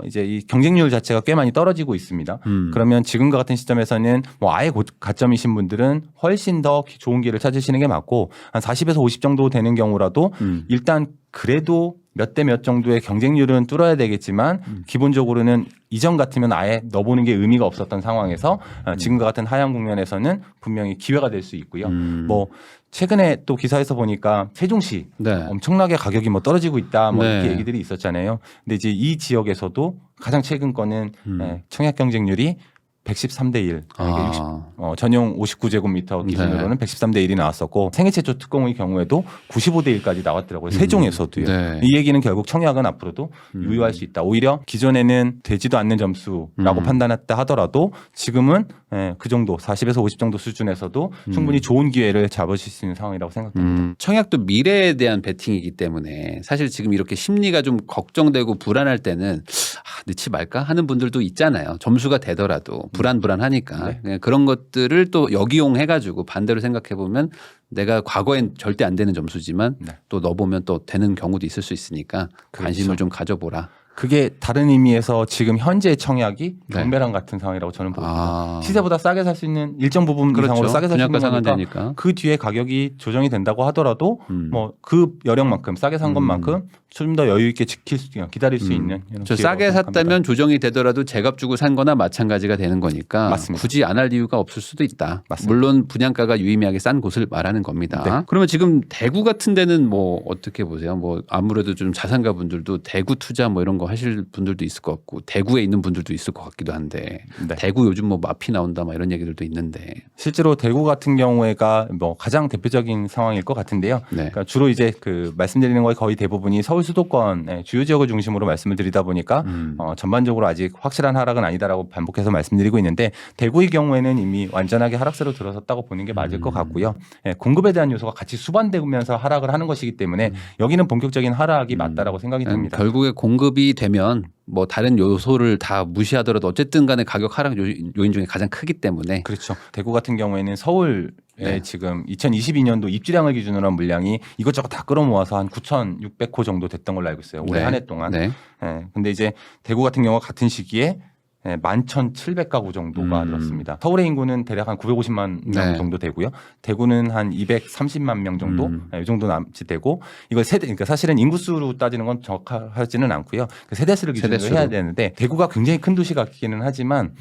이제 이 경쟁률 자체가 꽤 많이 떨어지고 있습니다. 그러면 지금과 같은 시점에서는 뭐 아예 가점이신 분들은 훨씬 더 좋은 기회를 찾으시는 게 맞고 한 40에서 50 정도 되는 경우라도 일단 그래도 몇 대 몇 정도의 경쟁률은 뚫어야 되겠지만 기본적으로는 이전 같으면 아예 넣어보는 게 의미가 없었던 상황에서 지금과 같은 하향 국면에서는 분명히 기회가 될 수 있고요. 뭐 최근에 또 기사에서 보니까 세종시 엄청나게 가격이 뭐 떨어지고 있다 뭐 이렇게 얘기들이 있었잖아요. 근데 이제 이 지역에서도 가장 최근 거는 청약 경쟁률이 113대 1. 전용 59제곱미터 기준으로는 113대 1이 나왔었고 생애 최초 특공의 경우에도 95대 1까지 나왔더라고요. 세종에서도요. 이 얘기는 결국 청약은 앞으로도 유효할 수 있다. 오히려 기존에는 되지도 않는 점수라고 판단했다 하더라도 지금은 그 정도 40에서 50 정도 수준에서도 충분히 좋은 기회를 잡으실 수 있는 상황이라고 생각됩니다. 청약도 미래에 대한 베팅이기 때문에 사실 지금 이렇게 심리가 좀 걱정되고 불안할 때는 넣지 말까 하는 분들도 있잖아요. 점수가 되더라도 불안하니까 그런 것들을 또 역이용해가지고 반대로 생각해 보면 내가 과거엔 절대 안 되는 점수지만 또 넣어보면 또 되는 경우도 있을 수 있으니까 관심을 좀 가져보라. 그게 다른 의미에서 지금 현재 청약이 경매랑 같은 상황이라고 저는 봅니다. 시세보다 싸게 살 수 있는 일정 부분 이상으로 싸게 살 수 있는 거니까 그 뒤에 가격이 조정이 된다고 하더라도 뭐 그 여력만큼 싸게 산 것만큼 좀 더 여유 있게 기다릴 수 있는 저 싸게 샀다면 조정이 되더라도 제값 주고 산 거나 마찬가지가 되는 거니까 맞습니다. 굳이 안 할 이유가 없을 수도 있다. 맞습니다. 물론 분양가가 유의미하게 싼 곳을 말하는 겁니다. 그러면 지금 대구 같은 데는 뭐 어떻게 보세요? 뭐 아무래도 좀 자산가 분들도 대구 투자 뭐 이런 거 하실 분들도 있을 것 같고 대구에 있는 분들도 있을 것 같기도 한데 대구 요즘 뭐 마피 나온다 막 이런 얘기들도 있는데 실제로 대구 같은 경우에가 뭐 가장 대표적인 상황일 것 같은데요. 그러니까 주로 이제 그 말씀드리는 거의 거의 대부분이 서울 수도권 주요 지역을 중심으로 말씀을 드리다 보니까 전반적으로 아직 확실한 하락은 아니다라고 반복해서 말씀드리고 있는데 대구의 경우에는 이미 완전하게 하락세로 들어섰다고 보는 게 맞을 것 같고요. 공급에 대한 요소가 같이 수반되면서 하락을 하는 것이기 때문에 여기는 본격적인 하락이 맞다라고 생각이 듭니다. 결국에 공급이 되면 뭐 다른 요소를 다 무시하더라도 어쨌든 간에 가격 하락 요인 중에 가장 크기 때문에 그렇죠. 대구 같은 경우에는 서울에 네. 지금 2022년도 입주량을 기준으로 한 물량이 이것저것 다 끌어모아서 한 9,600호 정도 됐던 걸로 알고 있어요. 올해 네. 한 해 동안. 네. 근데 이제 대구 같은 경우가 같은 시기에 11,700가구 정도가 늘었습니다. 서울의 인구는 대략 한 950만 명 네. 정도 되고요. 대구는 한 230만 명 정도, 이 정도 남짓 되고 이거 세대, 그러니까 사실은 인구수로 따지는 건 정확하지는 않고요. 그 세대수를 기준으로 세대수로. 해야 되는데 대구가 굉장히 큰 도시 같기는 하지만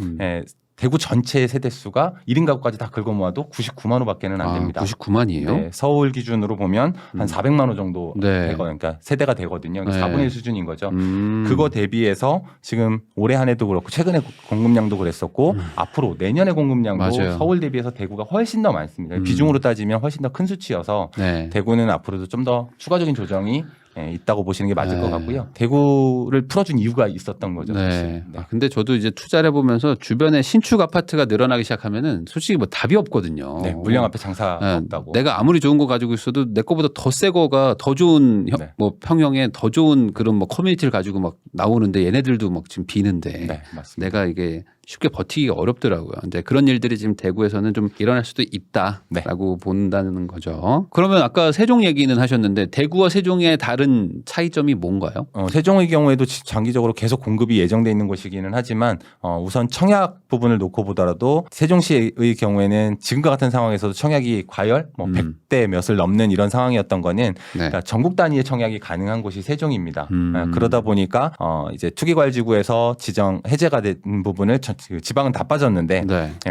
대구 전체 세대수가 1인 가구까지 다 긁어 모아도 99만 호밖에는 안 됩니다. 99만이에요? 네, 서울 기준으로 보면 한 400만 호 정도 네. 되거든요. 그러니까 세대가 되거든요. 네. 4분의 1 수준인 거죠. 음. 그거 대비해서 지금 올해 한 해도 그렇고 최근에 공급량도 그랬었고 앞으로 내년에 공급량도 맞아요. 서울 대비해서 대구가 훨씬 더 많습니다. 비중으로 따지면 훨씬 더 큰 수치여서 네. 대구는 앞으로도 좀 더 추가적인 조정이 있다고 보시는 게 맞을 네. 것 같고요. 대구를 풀어준 이유가 있었던 거죠. 네. 사실. 네. 근데 저도 이제 투자를 해보면서 주변에 신축 아파트가 늘어나기 시작하면은 솔직히 뭐 답이 없거든요. 네, 물량 앞에 장사가 네, 없다고. 내가 아무리 좋은 거 가지고 있어도 내 거보다 더 새 거가 더 좋은 네. 뭐 평형에 더 좋은 그런 뭐 커뮤니티를 가지고 막 나오는데 얘네들도 막 지금 비는데 네, 맞습니다. 내가 이게 쉽게 버티기가 어렵더라고요. 근데 그런 일들이 지금 대구에서는 좀 일어날 수도 있다라고 본다는 거죠. 그러면 아까 세종 얘기는 하셨는데 대구와 세종의 다른 차이점이 뭔가요? 세종의 경우에도 장기적으로 계속 공급이 예정돼 있는 곳이기는 하지만 우선 청약 부분을 놓고 보더라도 세종시의 경우에는 지금과 같은 상황에서도 청약이 과열 100대 몇을 넘는 이런 상황이었던 거는 그러니까 전국 단위의 청약이 가능한 곳이 세종입니다. 그러다 보니까 이제 투기과열지구에서 지정 해제가 된 부분을 지방은 다 빠졌는데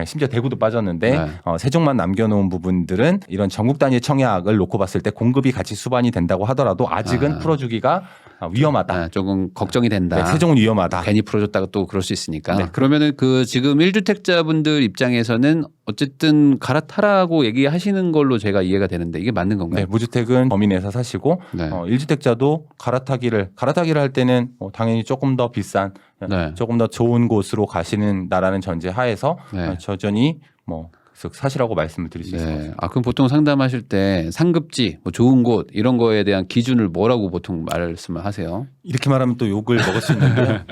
심지어 대구도 빠졌는데 세종만 남겨놓은 부분들은 이런 전국 단위의 청약을 놓고 봤을 때 공급이 같이 수반이 된다고 하더라도 아직은 풀어주기가 위험하다. 조금 걱정이 된다. 네, 세종은 위험하다. 괜히 풀어줬다가 또 그럴 수 있으니까. 네. 그러면은 그 지금 1주택자분들 입장에서는 어쨌든 갈아타라고 얘기하시는 걸로 제가 이해가 되는데 이게 맞는 건가요? 네, 무주택은 범위 내에서 사시고 네. 1주택자도 갈아타기를 할 때는 당연히 조금 더 비싼 네. 조금 더 좋은 곳으로 가시는다라는 전제 하에서 네. 여전히 사시라고 말씀을 드릴 수 있을 것 네. 같습니다. 그럼 보통 상담하실 때 상급지, 뭐 좋은 곳 이런 거에 대한 기준을 뭐라고 보통 말씀을 하세요? 이렇게 말하면 또 욕을 먹을 수 있는데요.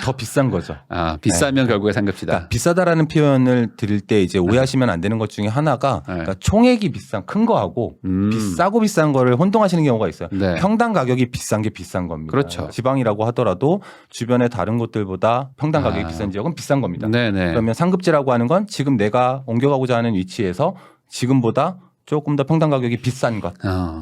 더 비싼 거죠. 비싸면 결국에 상급지다. 그러니까 비싸다라는 표현을 드릴 때 이제 오해하시면 안 되는 것 중에 하나가 그러니까 총액이 비싼 큰 거하고 비싸고 비싼 거를 혼동하시는 경우가 있어요. 네. 평당 가격이 비싼 게 비싼 겁니다. 그렇죠. 지방이라고 하더라도 주변의 다른 곳들보다 평당 가격이 비싼 지역은 비싼 겁니다. 네네. 그러면 상급지라고 하는 건 지금 내가 옮겨가고자 하는 위치에서 지금보다 조금 더 평당 가격이 비싼 것.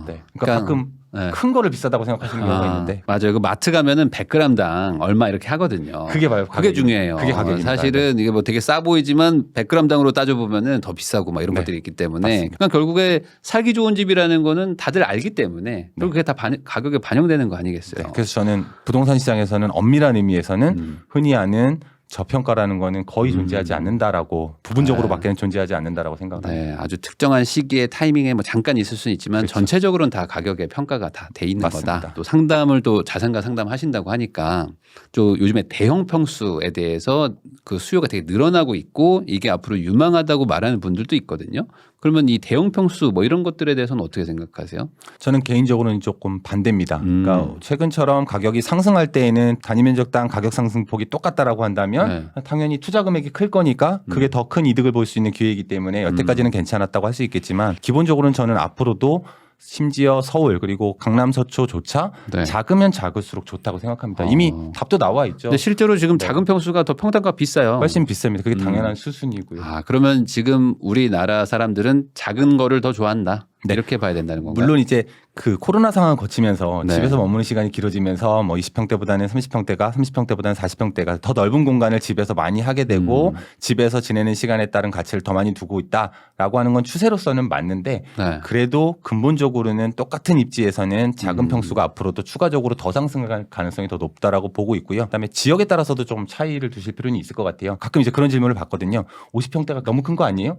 네. 그러니까 가끔 큰 거를 비싸다고 생각하시는 경우가 있는데 맞아요. 그 마트 가면은 100g당 얼마 이렇게 하거든요. 그게 바로 그게 중요해요. 그게 가격입니다. 사실은 이게 뭐 되게 싸 보이지만 100g당으로 따져보면은 더 비싸고 막 이런 것들이 있기 때문에 맞습니다. 그러니까 결국에 살기 좋은 집이라는 거는 다들 알기 때문에 그리고 그게 다 가격에 반영되는 거 아니겠어요? 네. 그래서 저는 부동산 시장에서는 엄밀한 의미에서는 흔히 아는 저평가라는 거는 거의 존재하지 않는다라고 부분적으로밖에는 존재하지 않는다라고 생각합니다. 네, 아주 특정한 시기에 타이밍에 뭐 잠깐 있을 수는 있지만 그렇죠. 전체적으로는 다 가격에 평가가 다 돼 있는 맞습니다. 거다. 또 상담을 또 자산가 상담하신다고 하니까 또 요즘에 대형 평수에 대해서 그 수요가 되게 늘어나고 있고 이게 앞으로 유망하다고 말하는 분들도 있거든요. 그러면 이 대형 평수 뭐 이런 것들에 대해서는 어떻게 생각하세요? 저는 개인적으로는 조금 반대입니다. 그러니까 최근처럼 가격이 상승할 때에는 단위 면적당 가격 상승폭이 똑같다라고 한다면 당연히 투자 금액이 클 거니까 그게 더 큰 이득을 볼 수 있는 기회이기 때문에 여태까지는 괜찮았다고 할 수 있겠지만 기본적으로는 저는 앞으로도 심지어 서울 그리고 강남 서초조차 작으면 작을수록 좋다고 생각합니다. 이미 답도 나와 있죠. 근데 실제로 지금 작은 평수가 더 평당가 비싸요. 훨씬 비쌉니다. 그게 당연한 수순이고요. 그러면 지금 우리나라 사람들은 작은 거를 더 좋아한다. 이렇게 봐야 된다는 건가요? 물론 이제 그 코로나 상황을 거치면서 네. 집에서 머무는 시간이 길어지면서 뭐 20평대보다는 30평대가 30평대보다는 40평대가 더 넓은 공간을 집에서 많이 하게 되고 집에서 지내는 시간에 따른 가치를 더 많이 두고 있다라고 하는 건 추세로서는 맞는데 그래도 근본적으로는 똑같은 입지에서는 작은 평수가 앞으로도 추가적으로 더 상승할 가능성이 더 높다라고 보고 있고요. 그다음에 지역에 따라서도 좀 차이를 두실 필요는 있을 것 같아요. 가끔 이제 그런 질문을 받거든요. 50평대가 너무 큰 거 아니에요?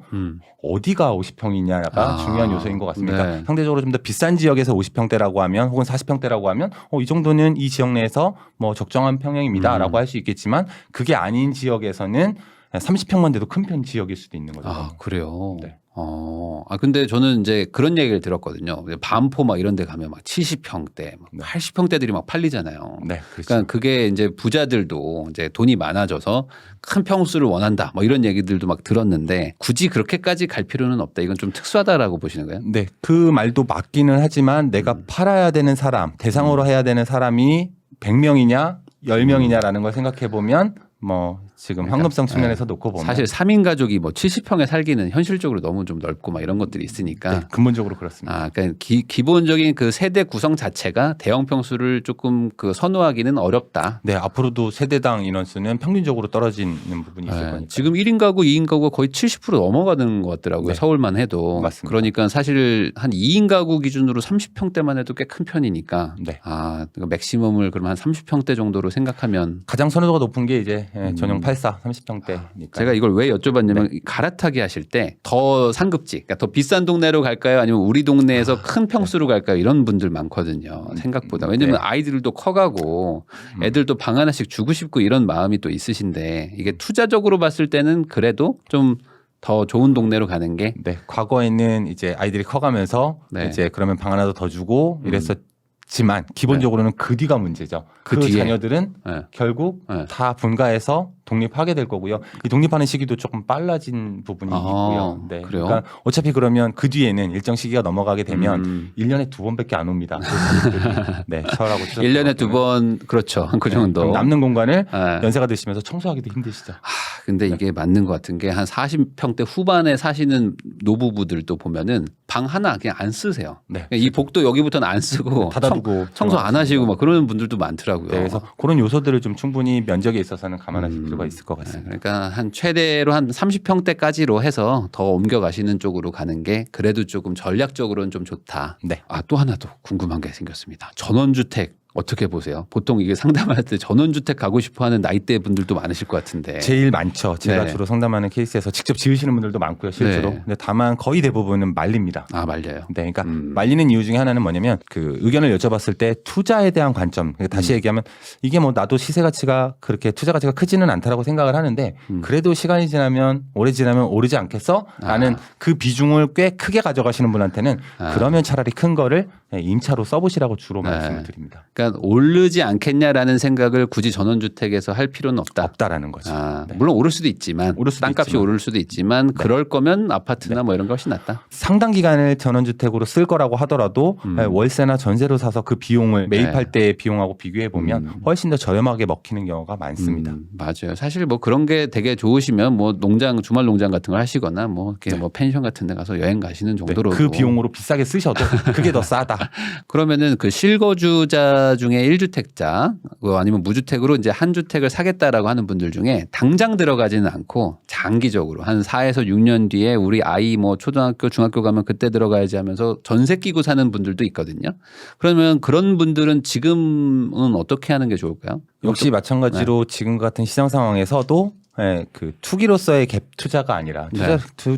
어디가 50평이냐가 중요한 요소인 것 같습니다. 네. 상대적으로 좀 더 비싼 지역에서 50평대라고 하면 혹은 40평대라고 하면 이 정도는 이 지역 내에서 뭐 적정한 평형입니다라고 할 수 있겠지만 그게 아닌 지역에서는 30평만 돼도 큰 편 지역일 수도 있는 거죠. 아, 그래요? 네. 근데 저는 이제 그런 얘기를 들었거든요. 반포 막 이런 데 가면 막 70평대, 막 80평대들이 막 팔리잖아요. 네, 그렇죠. 그러니까 그게 이제 부자들도 이제 돈이 많아져서 큰 평수를 원한다. 뭐 이런 얘기들도 막 들었는데 굳이 그렇게까지 갈 필요는 없다. 이건 좀 특수하다라고 보시는 거예요? 네, 그 말도 맞기는 하지만 내가 팔아야 되는 사람, 대상으로 해야 되는 사람이 100명이냐 10명이냐라는 걸 생각해 보면 뭐 지금 황금성 측면에서 놓고 보면 사실 3인 가족이 뭐 70평에 살기는 현실적으로 너무 좀 넓고 막 이런 것들이 있으니까. 네, 근본적으로 그렇습니다. 그러니까 기본적인 그 세대 구성 자체가 대형 평수를 조금 그 선호하기는 어렵다. 네, 앞으로도 세대당 인원수는 평균적으로 떨어지는 부분이 있을 거니까. 지금 1인 가구, 2인 가구가 거의 70% 넘어가는 것 같더라고요. 네. 서울만 해도. 맞습니다. 그러니까 사실 한 2인 가구 기준으로 30평대만 해도 꽤 큰 편이니까. 네. 맥시멈을 그럼 한 30평대 정도로 생각하면. 가장 선호도가 높은 게 이제 전용 84, 30평대니까. 제가 이걸 왜 여쭤봤냐면 갈아타기 하실 때 더 상급지, 그러니까 더 비싼 동네로 갈까요? 아니면 우리 동네에서 큰 평수로 갈까요? 이런 분들 많거든요. 생각보다. 왜냐면 아이들도 커가고 애들도 방 하나씩 주고 싶고 이런 마음이 또 있으신데 이게 투자적으로 봤을 때는 그래도 좀 더 좋은 동네로 가는 게. 네, 과거에는 이제 아이들이 커가면서 네. 이제 그러면 방 하나 더 주고 이랬었지만 기본적으로는 그 뒤가 문제죠. 그 그 뒤에. 자녀들은 네. 결국 네. 다 분가해서 독립하게 될 거고요. 이 독립하는 시기도 조금 빨라진 부분이 있고요. 네. 그래요? 그러니까 어차피 그러면 그 뒤에는 일정 시기가 넘어가게 되면 1년에 2번밖에 안 옵니다. 그 가족들이. 네, 서울하고 1년에 2번 그렇죠. 그 정도. 그럼 남는 공간을 네. 연세가 드시면서 청소하기도 힘드시죠. 근데 이게 맞는 것 같은 게 한 40평대 후반에 사시는 노부부들도 보면은 방 하나 그냥 안 쓰세요. 네. 이 복도 여기부터는 안 쓰고 닫아두고 청소 안 하시고 막 그러는 분들도 많더라고요. 네, 그래서 그런 요소들을 좀 충분히 면적에 있어서는 감안하실 필요가 있을 것 같습니다. 그러니까 한 최대로 한 30평대까지로 해서 더 옮겨가시는 쪽으로 가는 게 그래도 조금 전략적으로는 좀 좋다. 네. 또 하나 더 궁금한 게 생겼습니다. 전원주택 어떻게 보세요? 보통 이게 상담할 때 전원주택 가고 싶어하는 나이대 분들도 많으실 것 같은데. 제일 많죠. 제가 네. 주로 상담하는 케이스에서 직접 지으시는 분들도 많고요, 실제로. 네. 근데 다만 거의 대부분은 말립니다. 말려요. 네, 그러니까 말리는 이유 중에 하나는 뭐냐면 그 의견을 여쭤봤을 때 투자에 대한 관점. 그러니까 다시 얘기하면 이게 뭐 나도 시세 가치가 그렇게 투자 가치가 크지는 않다라고 생각을 하는데 그래도 시간이 지나면 오래 지나면 오르지 않겠어? 라는 그 비중을 꽤 크게 가져가시는 분한테는 그러면 차라리 큰 거를 임차로 써보시라고 주로 말씀을 드립니다. 그러니까 오르지 않겠냐라는 생각을 굳이 전원주택에서 할 필요는 없다. 없다라는 거죠. 네. 물론 오를 수도 있지만 오를 수도 땅값이 있지만. 오를 수도 있지만 그럴 거면 아파트나 뭐 이런 게 훨씬 낫다. 상당 기간을 전원주택으로 쓸 거라고 하더라도 월세나 전세로 사서 그 비용을 매입할 때의 비용하고 비교해 보면 훨씬 더 저렴하게 먹히는 경우가 많습니다. 맞아요. 사실 뭐 그런 게 되게 좋으시면 뭐 농장 주말 농장 같은 걸 하시거나 뭐 이렇게 뭐 펜션 같은 데 가서 여행 가시는 정도로 그 비용으로 비싸게 쓰셔도 그게 더 싸다. 그러면은 그 실거주자 중에 1주택자 아니면 무주택으로 이제 한 주택을 사겠다라고 하는 분들 중에 당장 들어가지는 않고 장기적으로 한 4에서 6년 뒤에 우리 아이 뭐 초등학교 중학교 가면 그때 들어가야지 하면서 전세 끼고 사는 분들도 있거든요. 그러면 그런 분들은 지금은 어떻게 하는 게 좋을까요? 역시 마찬가지로 지금 같은 시장 상황에서도 그 투기로서의 갭 투자가 아니라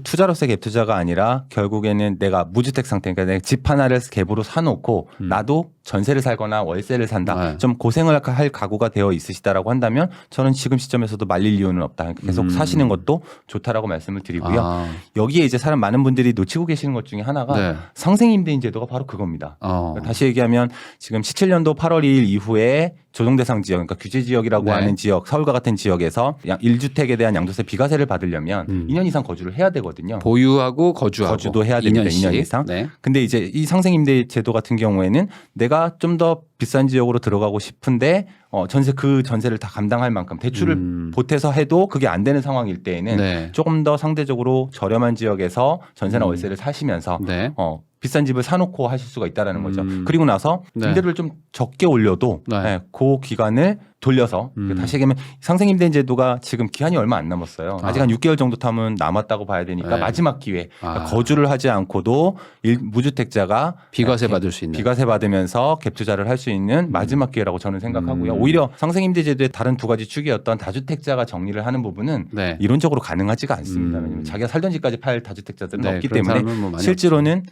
투자로서의 갭 투자가 아니라 결국에는 내가 무주택 상태, 그러니까 내가 집 하나를 갭으로 사놓고 나도 전세를 살거나 월세를 산다. 좀 고생을 할 각오가 되어 있으시다라고 한다면 저는 지금 시점에서도 말릴 이유는 없다. 계속 사시는 것도 좋다라고 말씀을 드리고요. 여기에 이제 많은 분들이 놓치고 계시는 것 중에 하나가 상생임대인 제도가 바로 그겁니다. 다시 얘기하면 지금 17년도 8월 2일 이후에 조정대상 지역, 그러니까 규제 지역이라고 하는 지역, 서울과 같은 지역에서 1주택에 대한 양도세 비과세를 받으려면 2년 이상 거주를 해야 되거든요. 보유하고 거주하고. 거주도 해야 됩니다. 2년 이상. 네. 근데 이제 이 상생임대 제도 같은 경우에는 내가 좀 더 비싼 지역으로 들어가고 싶은데 그 전세를 다 감당할 만큼 대출을 보태서 해도 그게 안 되는 상황일 때에는 조금 더 상대적으로 저렴한 지역에서 전세나 월세를 사시면서 비싼 집을 사놓고 하실 수가 있다라는 거죠. 그리고 나서 임대료를 좀 적게 올려도 그 기간을 돌려서 다시 얘기하면 상생임대인 제도가 지금 기한이 얼마 안 남았어요. 아직 한 6개월 정도 타면 남았다고 봐야 되니까 마지막 기회. 그러니까 거주를 하지 않고도 무주택자가 비과세 받을 수 있는. 비과세 받으면서 갭 투자를 할 수 있는 마지막 기회라고 저는 생각하고요. 오히려 상생임대 제도의 다른 두 가지 축이었던 다주택자가 정리를 하는 부분은 이론적으로 가능하지가 않습니다. 왜냐하면 자기가 살던 집까지 팔 다주택자들은 없기 때문에 실제로는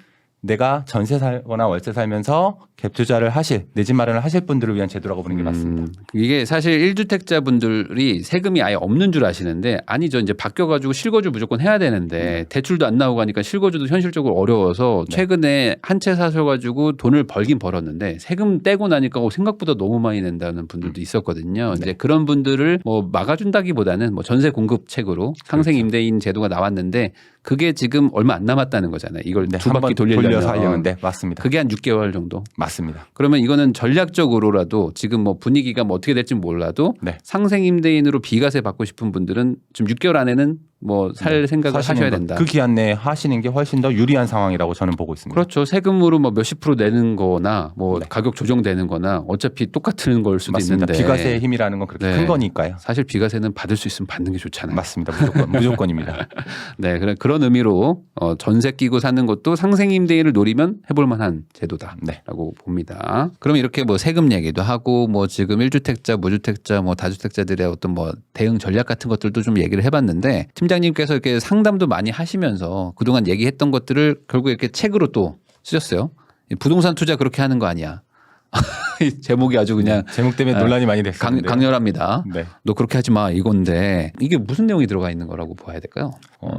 내가 전세 살거나 월세 살면서 갭 투자를 하실 내 집 마련을 하실 분들을 위한 제도라고 보는 게 맞습니다. 이게 사실 1주택자 분들이 세금이 아예 없는 줄 아시는데 아니죠. 이제 바뀌어가지고 실거주 무조건 해야 되는데 대출도 안 나오고 하니까 실거주도 현실적으로 어려워서 최근에 한 채 사셔가지고 돈을 벌긴 벌었는데 세금 떼고 나니까 생각보다 너무 많이 낸다는 분들도 있었거든요. 이제 그런 분들을 뭐 막아준다기보다는 뭐 전세 공급책으로 상생 임대인 제도가 나왔는데 그게 지금 얼마 안 남았다는 거잖아요. 이걸 두 바퀴 돌려서 하려는데 맞습니다. 그게 한 6개월 정도. 맞습니다. 그러면 이거는 전략적으로라도 지금 뭐 분위기가 뭐 어떻게 될지 몰라도 상생 임대인으로 비과세 받고 싶은 분들은 지금 6개월 안에는 뭐 살 생각을 하셔야 된다. 그 기한 내에 하시는 게 훨씬 더 유리한 상황이라고 저는 보고 있습니다. 그렇죠. 세금으로 뭐 몇십 프로 내는 거나 뭐 가격 조정되는 거나 어차피 똑같은 걸 수도 맞습니다. 있는데 비과세의 힘이라는 건 그렇게 큰 거니까요. 사실 비과세는 받을 수 있으면 받는 게 좋잖아요. 맞습니다. 무조건입니다. 네, 그런 의미로 전세 끼고 사는 것도 상생 임대인을 노리면 해볼 만한 제도다라고 봅니다. 그럼 이렇게 뭐 세금 얘기도 하고 뭐 지금 1주택자, 무주택자, 뭐 다주택자들의 어떤 뭐 대응 전략 같은 것들도 좀 얘기를 해봤는데 팀장님께서 이렇게 상담도 많이 하시면서 그동안 얘기했던 것들을 결국 이렇게 책으로 또 쓰셨어요. 부동산 투자 그렇게 하는 거 아니야. 제목이 아주 그냥 제목 때문에 논란이 많이 됐었는데 강렬합니다. 네. 너 그렇게 하지 마 이건데 이게 무슨 내용이 들어가 있는 거라고 봐야 될까요?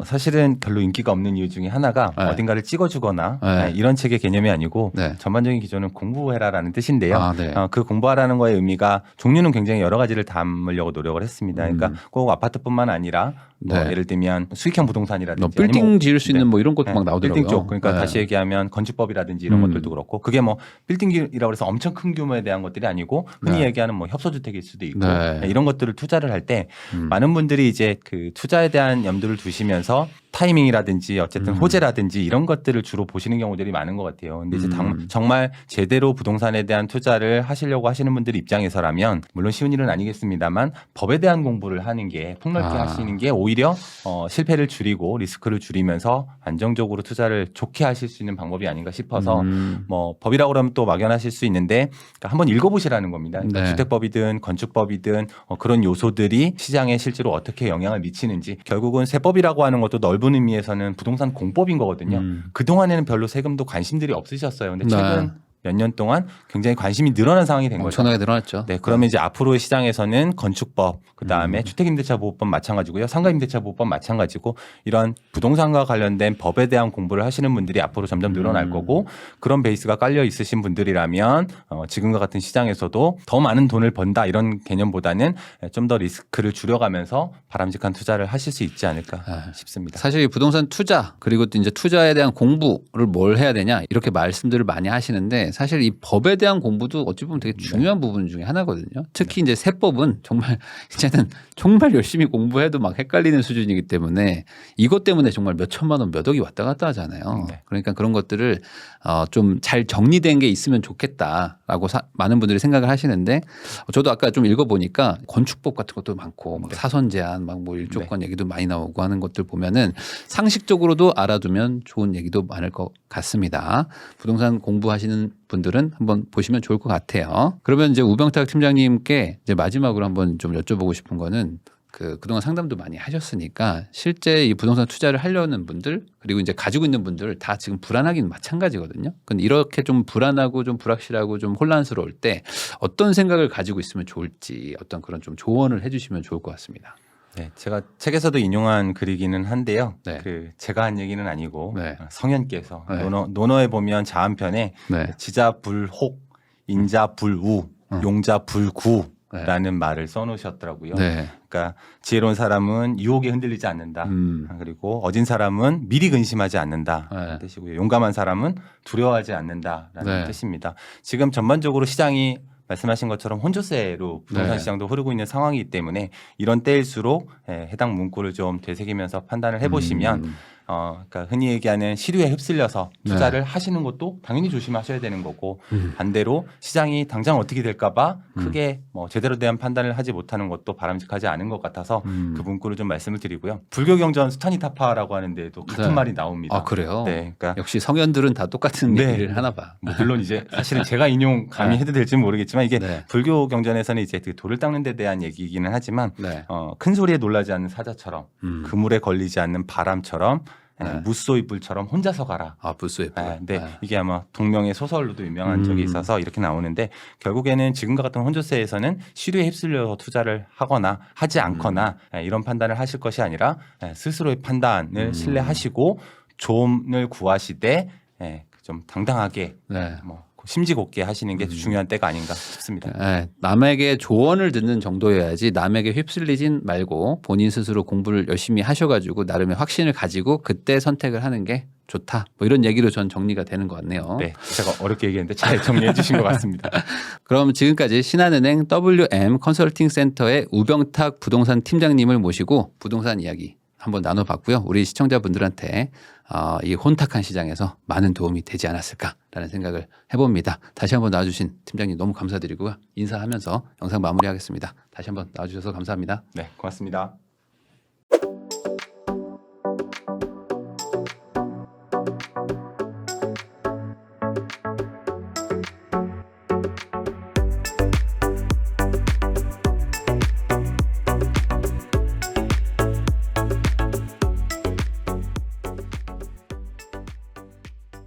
사실은 별로 인기가 없는 이유 중에 하나가 어딘가를 찍어주거나 이런 책의 개념이 아니고 전반적인 기조는 공부해라라는 뜻인데요. 그 공부하라는 거의 의미가 종류는 굉장히 여러 가지를 담으려고 노력을 했습니다. 그러니까 꼭 아파트뿐만 아니라 뭐 예를 들면 수익형 부동산이라든지 빌딩 지을 수 있는 뭐 이런 것도 막 나오더라고요. 빌딩 쪽 그러니까 다시 얘기하면 건축법이라든지 이런 것들도 그렇고 그게 뭐 빌딩이라고 해서 엄청 큰 규모에 대한 것들이 아니고 흔히 얘기하는 뭐 협소주택일 수도 있고 이런 것들을 투자를 할 때 많은 분들이 이제 그 투자에 대한 염두를 두시면서 타이밍이라든지 어쨌든 호재라든지 이런 것들을 주로 보시는 경우들이 많은 것 같아요. 근데 이제 정말 제대로 부동산에 대한 투자를 하시려고 하시는 분들 입장에서라면 물론 쉬운 일은 아니겠습니다만 법에 대한 공부를 하는 게 폭넓게 하시는 게 오히려 실패를 줄이고 리스크를 줄이면서 안정적으로 투자를 좋게 하실 수 있는 방법이 아닌가 싶어서 뭐 법이라고 그러면 또 막연하실 수 있는데 그러니까 한번 읽어보시라는 겁니다. 그러니까 주택법이든 건축법이든 그런 요소들이 시장에 실제로 어떻게 영향을 미치는지 결국은 세법이라고 하는 것도 넓은 의미에서는 부동산 공법인 거거든요. 그동안에는 별로 세금도 관심들이 없으셨어요. 근데 최근 몇 년 동안 굉장히 관심이 늘어난 상황이 된 거죠. 엄청나게 늘어났죠. 네, 그러면 이제 앞으로의 시장에서는 건축법, 그 다음에 주택임대차보호법 마찬가지고요, 상가임대차보호법 마찬가지고 이런 부동산과 관련된 법에 대한 공부를 하시는 분들이 앞으로 점점 늘어날 거고 그런 베이스가 깔려 있으신 분들이라면 지금과 같은 시장에서도 더 많은 돈을 번다 이런 개념보다는 좀 더 리스크를 줄여가면서 바람직한 투자를 하실 수 있지 않을까 싶습니다. 사실 부동산 투자 그리고 또 이제 투자에 대한 공부를 뭘 해야 되냐 이렇게 말씀들을 많이 하시는데. 사실 이 법에 대한 공부도 어찌 보면 되게 중요한 부분 중에 하나거든요. 특히 이제 세법은 정말 이제는 정말 열심히 공부해도 막 헷갈리는 수준이기 때문에 이것 때문에 정말 몇 천만 원 몇 억이 왔다 갔다 하잖아요. 그러니까 그런 것들을 좀 잘 정리된 게 있으면 좋겠다라고 많은 분들이 생각을 하시는데 저도 아까 좀 읽어보니까 건축법 같은 것도 많고 막 사선 제한 막 뭐 일조권 얘기도 많이 나오고 하는 것들 보면은 상식적으로도 알아두면 좋은 얘기도 많을 것 같습니다. 부동산 공부하시는 분들은 한번 보시면 좋을 것 같아요. 그러면 이제 우병탁 팀장님께 이제 마지막으로 한번 좀 여쭤보고 싶은 거는 그동안 상담도 많이 하셨으니까 실제 이 부동산 투자를 하려는 분들 그리고 이제 가지고 있는 분들 다 지금 불안하긴 마찬가지거든요. 근데 이렇게 좀 불안하고 좀 불확실하고 좀 혼란스러울 때 어떤 생각을 가지고 있으면 좋을지 어떤 그런 좀 조언을 해주시면 좋을 것 같습니다. 네, 제가 책에서도 인용한 글이기는 한데요. 제가 한 얘기는 아니고 성현께서 논어에 보면 자한편에 지자불혹, 인자불우, 용자불구라는 말을 써놓으셨더라고요. 그러니까 지혜로운 사람은 유혹에 흔들리지 않는다. 그리고 어진 사람은 미리 근심하지 않는다라는 뜻이고요. 용감한 사람은 두려워하지 않는다라는 뜻입니다. 지금 전반적으로 시장이 말씀하신 것처럼 혼조세로 부동산 시장도 흐르고 있는 상황이기 때문에 이런 때일수록 해당 문구를 좀 되새기면서 판단을 해보시면 그러니까 흔히 얘기하는 시류에 휩쓸려서 투자를 하시는 것도 당연히 조심하셔야 되는 거고 반대로 시장이 당장 어떻게 될까봐 크게 뭐 제대로 대한 판단을 하지 못하는 것도 바람직하지 않은 것 같아서 그 문구를 좀 말씀을 드리고요. 불교 경전 수타니타파라고 하는데도 같은 말이 나옵니다. 아 그래요? 네, 그러니까 역시 성현들은 다 똑같은 얘기를 하나 봐. 물론 이제 사실은 제가 인용 감히 해도 될지는 모르겠지만 이게 불교 경전에서는 이제 돌을 닦는 데 대한 얘기이기는 하지만 큰 소리에 놀라지 않는 사자처럼 그물에 걸리지 않는 바람처럼 무쏘의 뿔처럼 혼자서 가라. 아, 부스의 뿔. 네, 이게 아마 동명의 소설로도 유명한 적이 있어서 이렇게 나오는데 결국에는 지금과 같은 혼조세에서는 시류에 휩쓸려서 투자를 하거나 하지 않거나 이런 판단을 하실 것이 아니라 스스로의 판단을 신뢰하시고 조언을 구하시되 좀 당당하게 뭐 심지 곱게 하시는 게 중요한 때가 아닌가 싶습니다. 남에게 조언을 듣는 정도여야지 남에게 휩쓸리진 말고 본인 스스로 공부를 열심히 하셔가지고 나름의 확신을 가지고 그때 선택을 하는 게 좋다. 뭐 이런 얘기로 전 정리가 되는 것 같네요. 네, 제가 어렵게 얘기했는데 잘 정리해 주신 것 같습니다. 그럼 지금까지 신한은행 WM 컨설팅 센터의 우병탁 부동산 팀장님을 모시고 부동산 이야기 한번 나눠봤고요. 우리 시청자분들한테 이 혼탁한 시장에서 많은 도움이 되지 않았을까라는 생각을 해봅니다. 다시 한번 나와주신 팀장님 너무 감사드리고요. 인사하면서 영상 마무리하겠습니다. 다시 한번 나와주셔서 감사합니다. 네, 고맙습니다.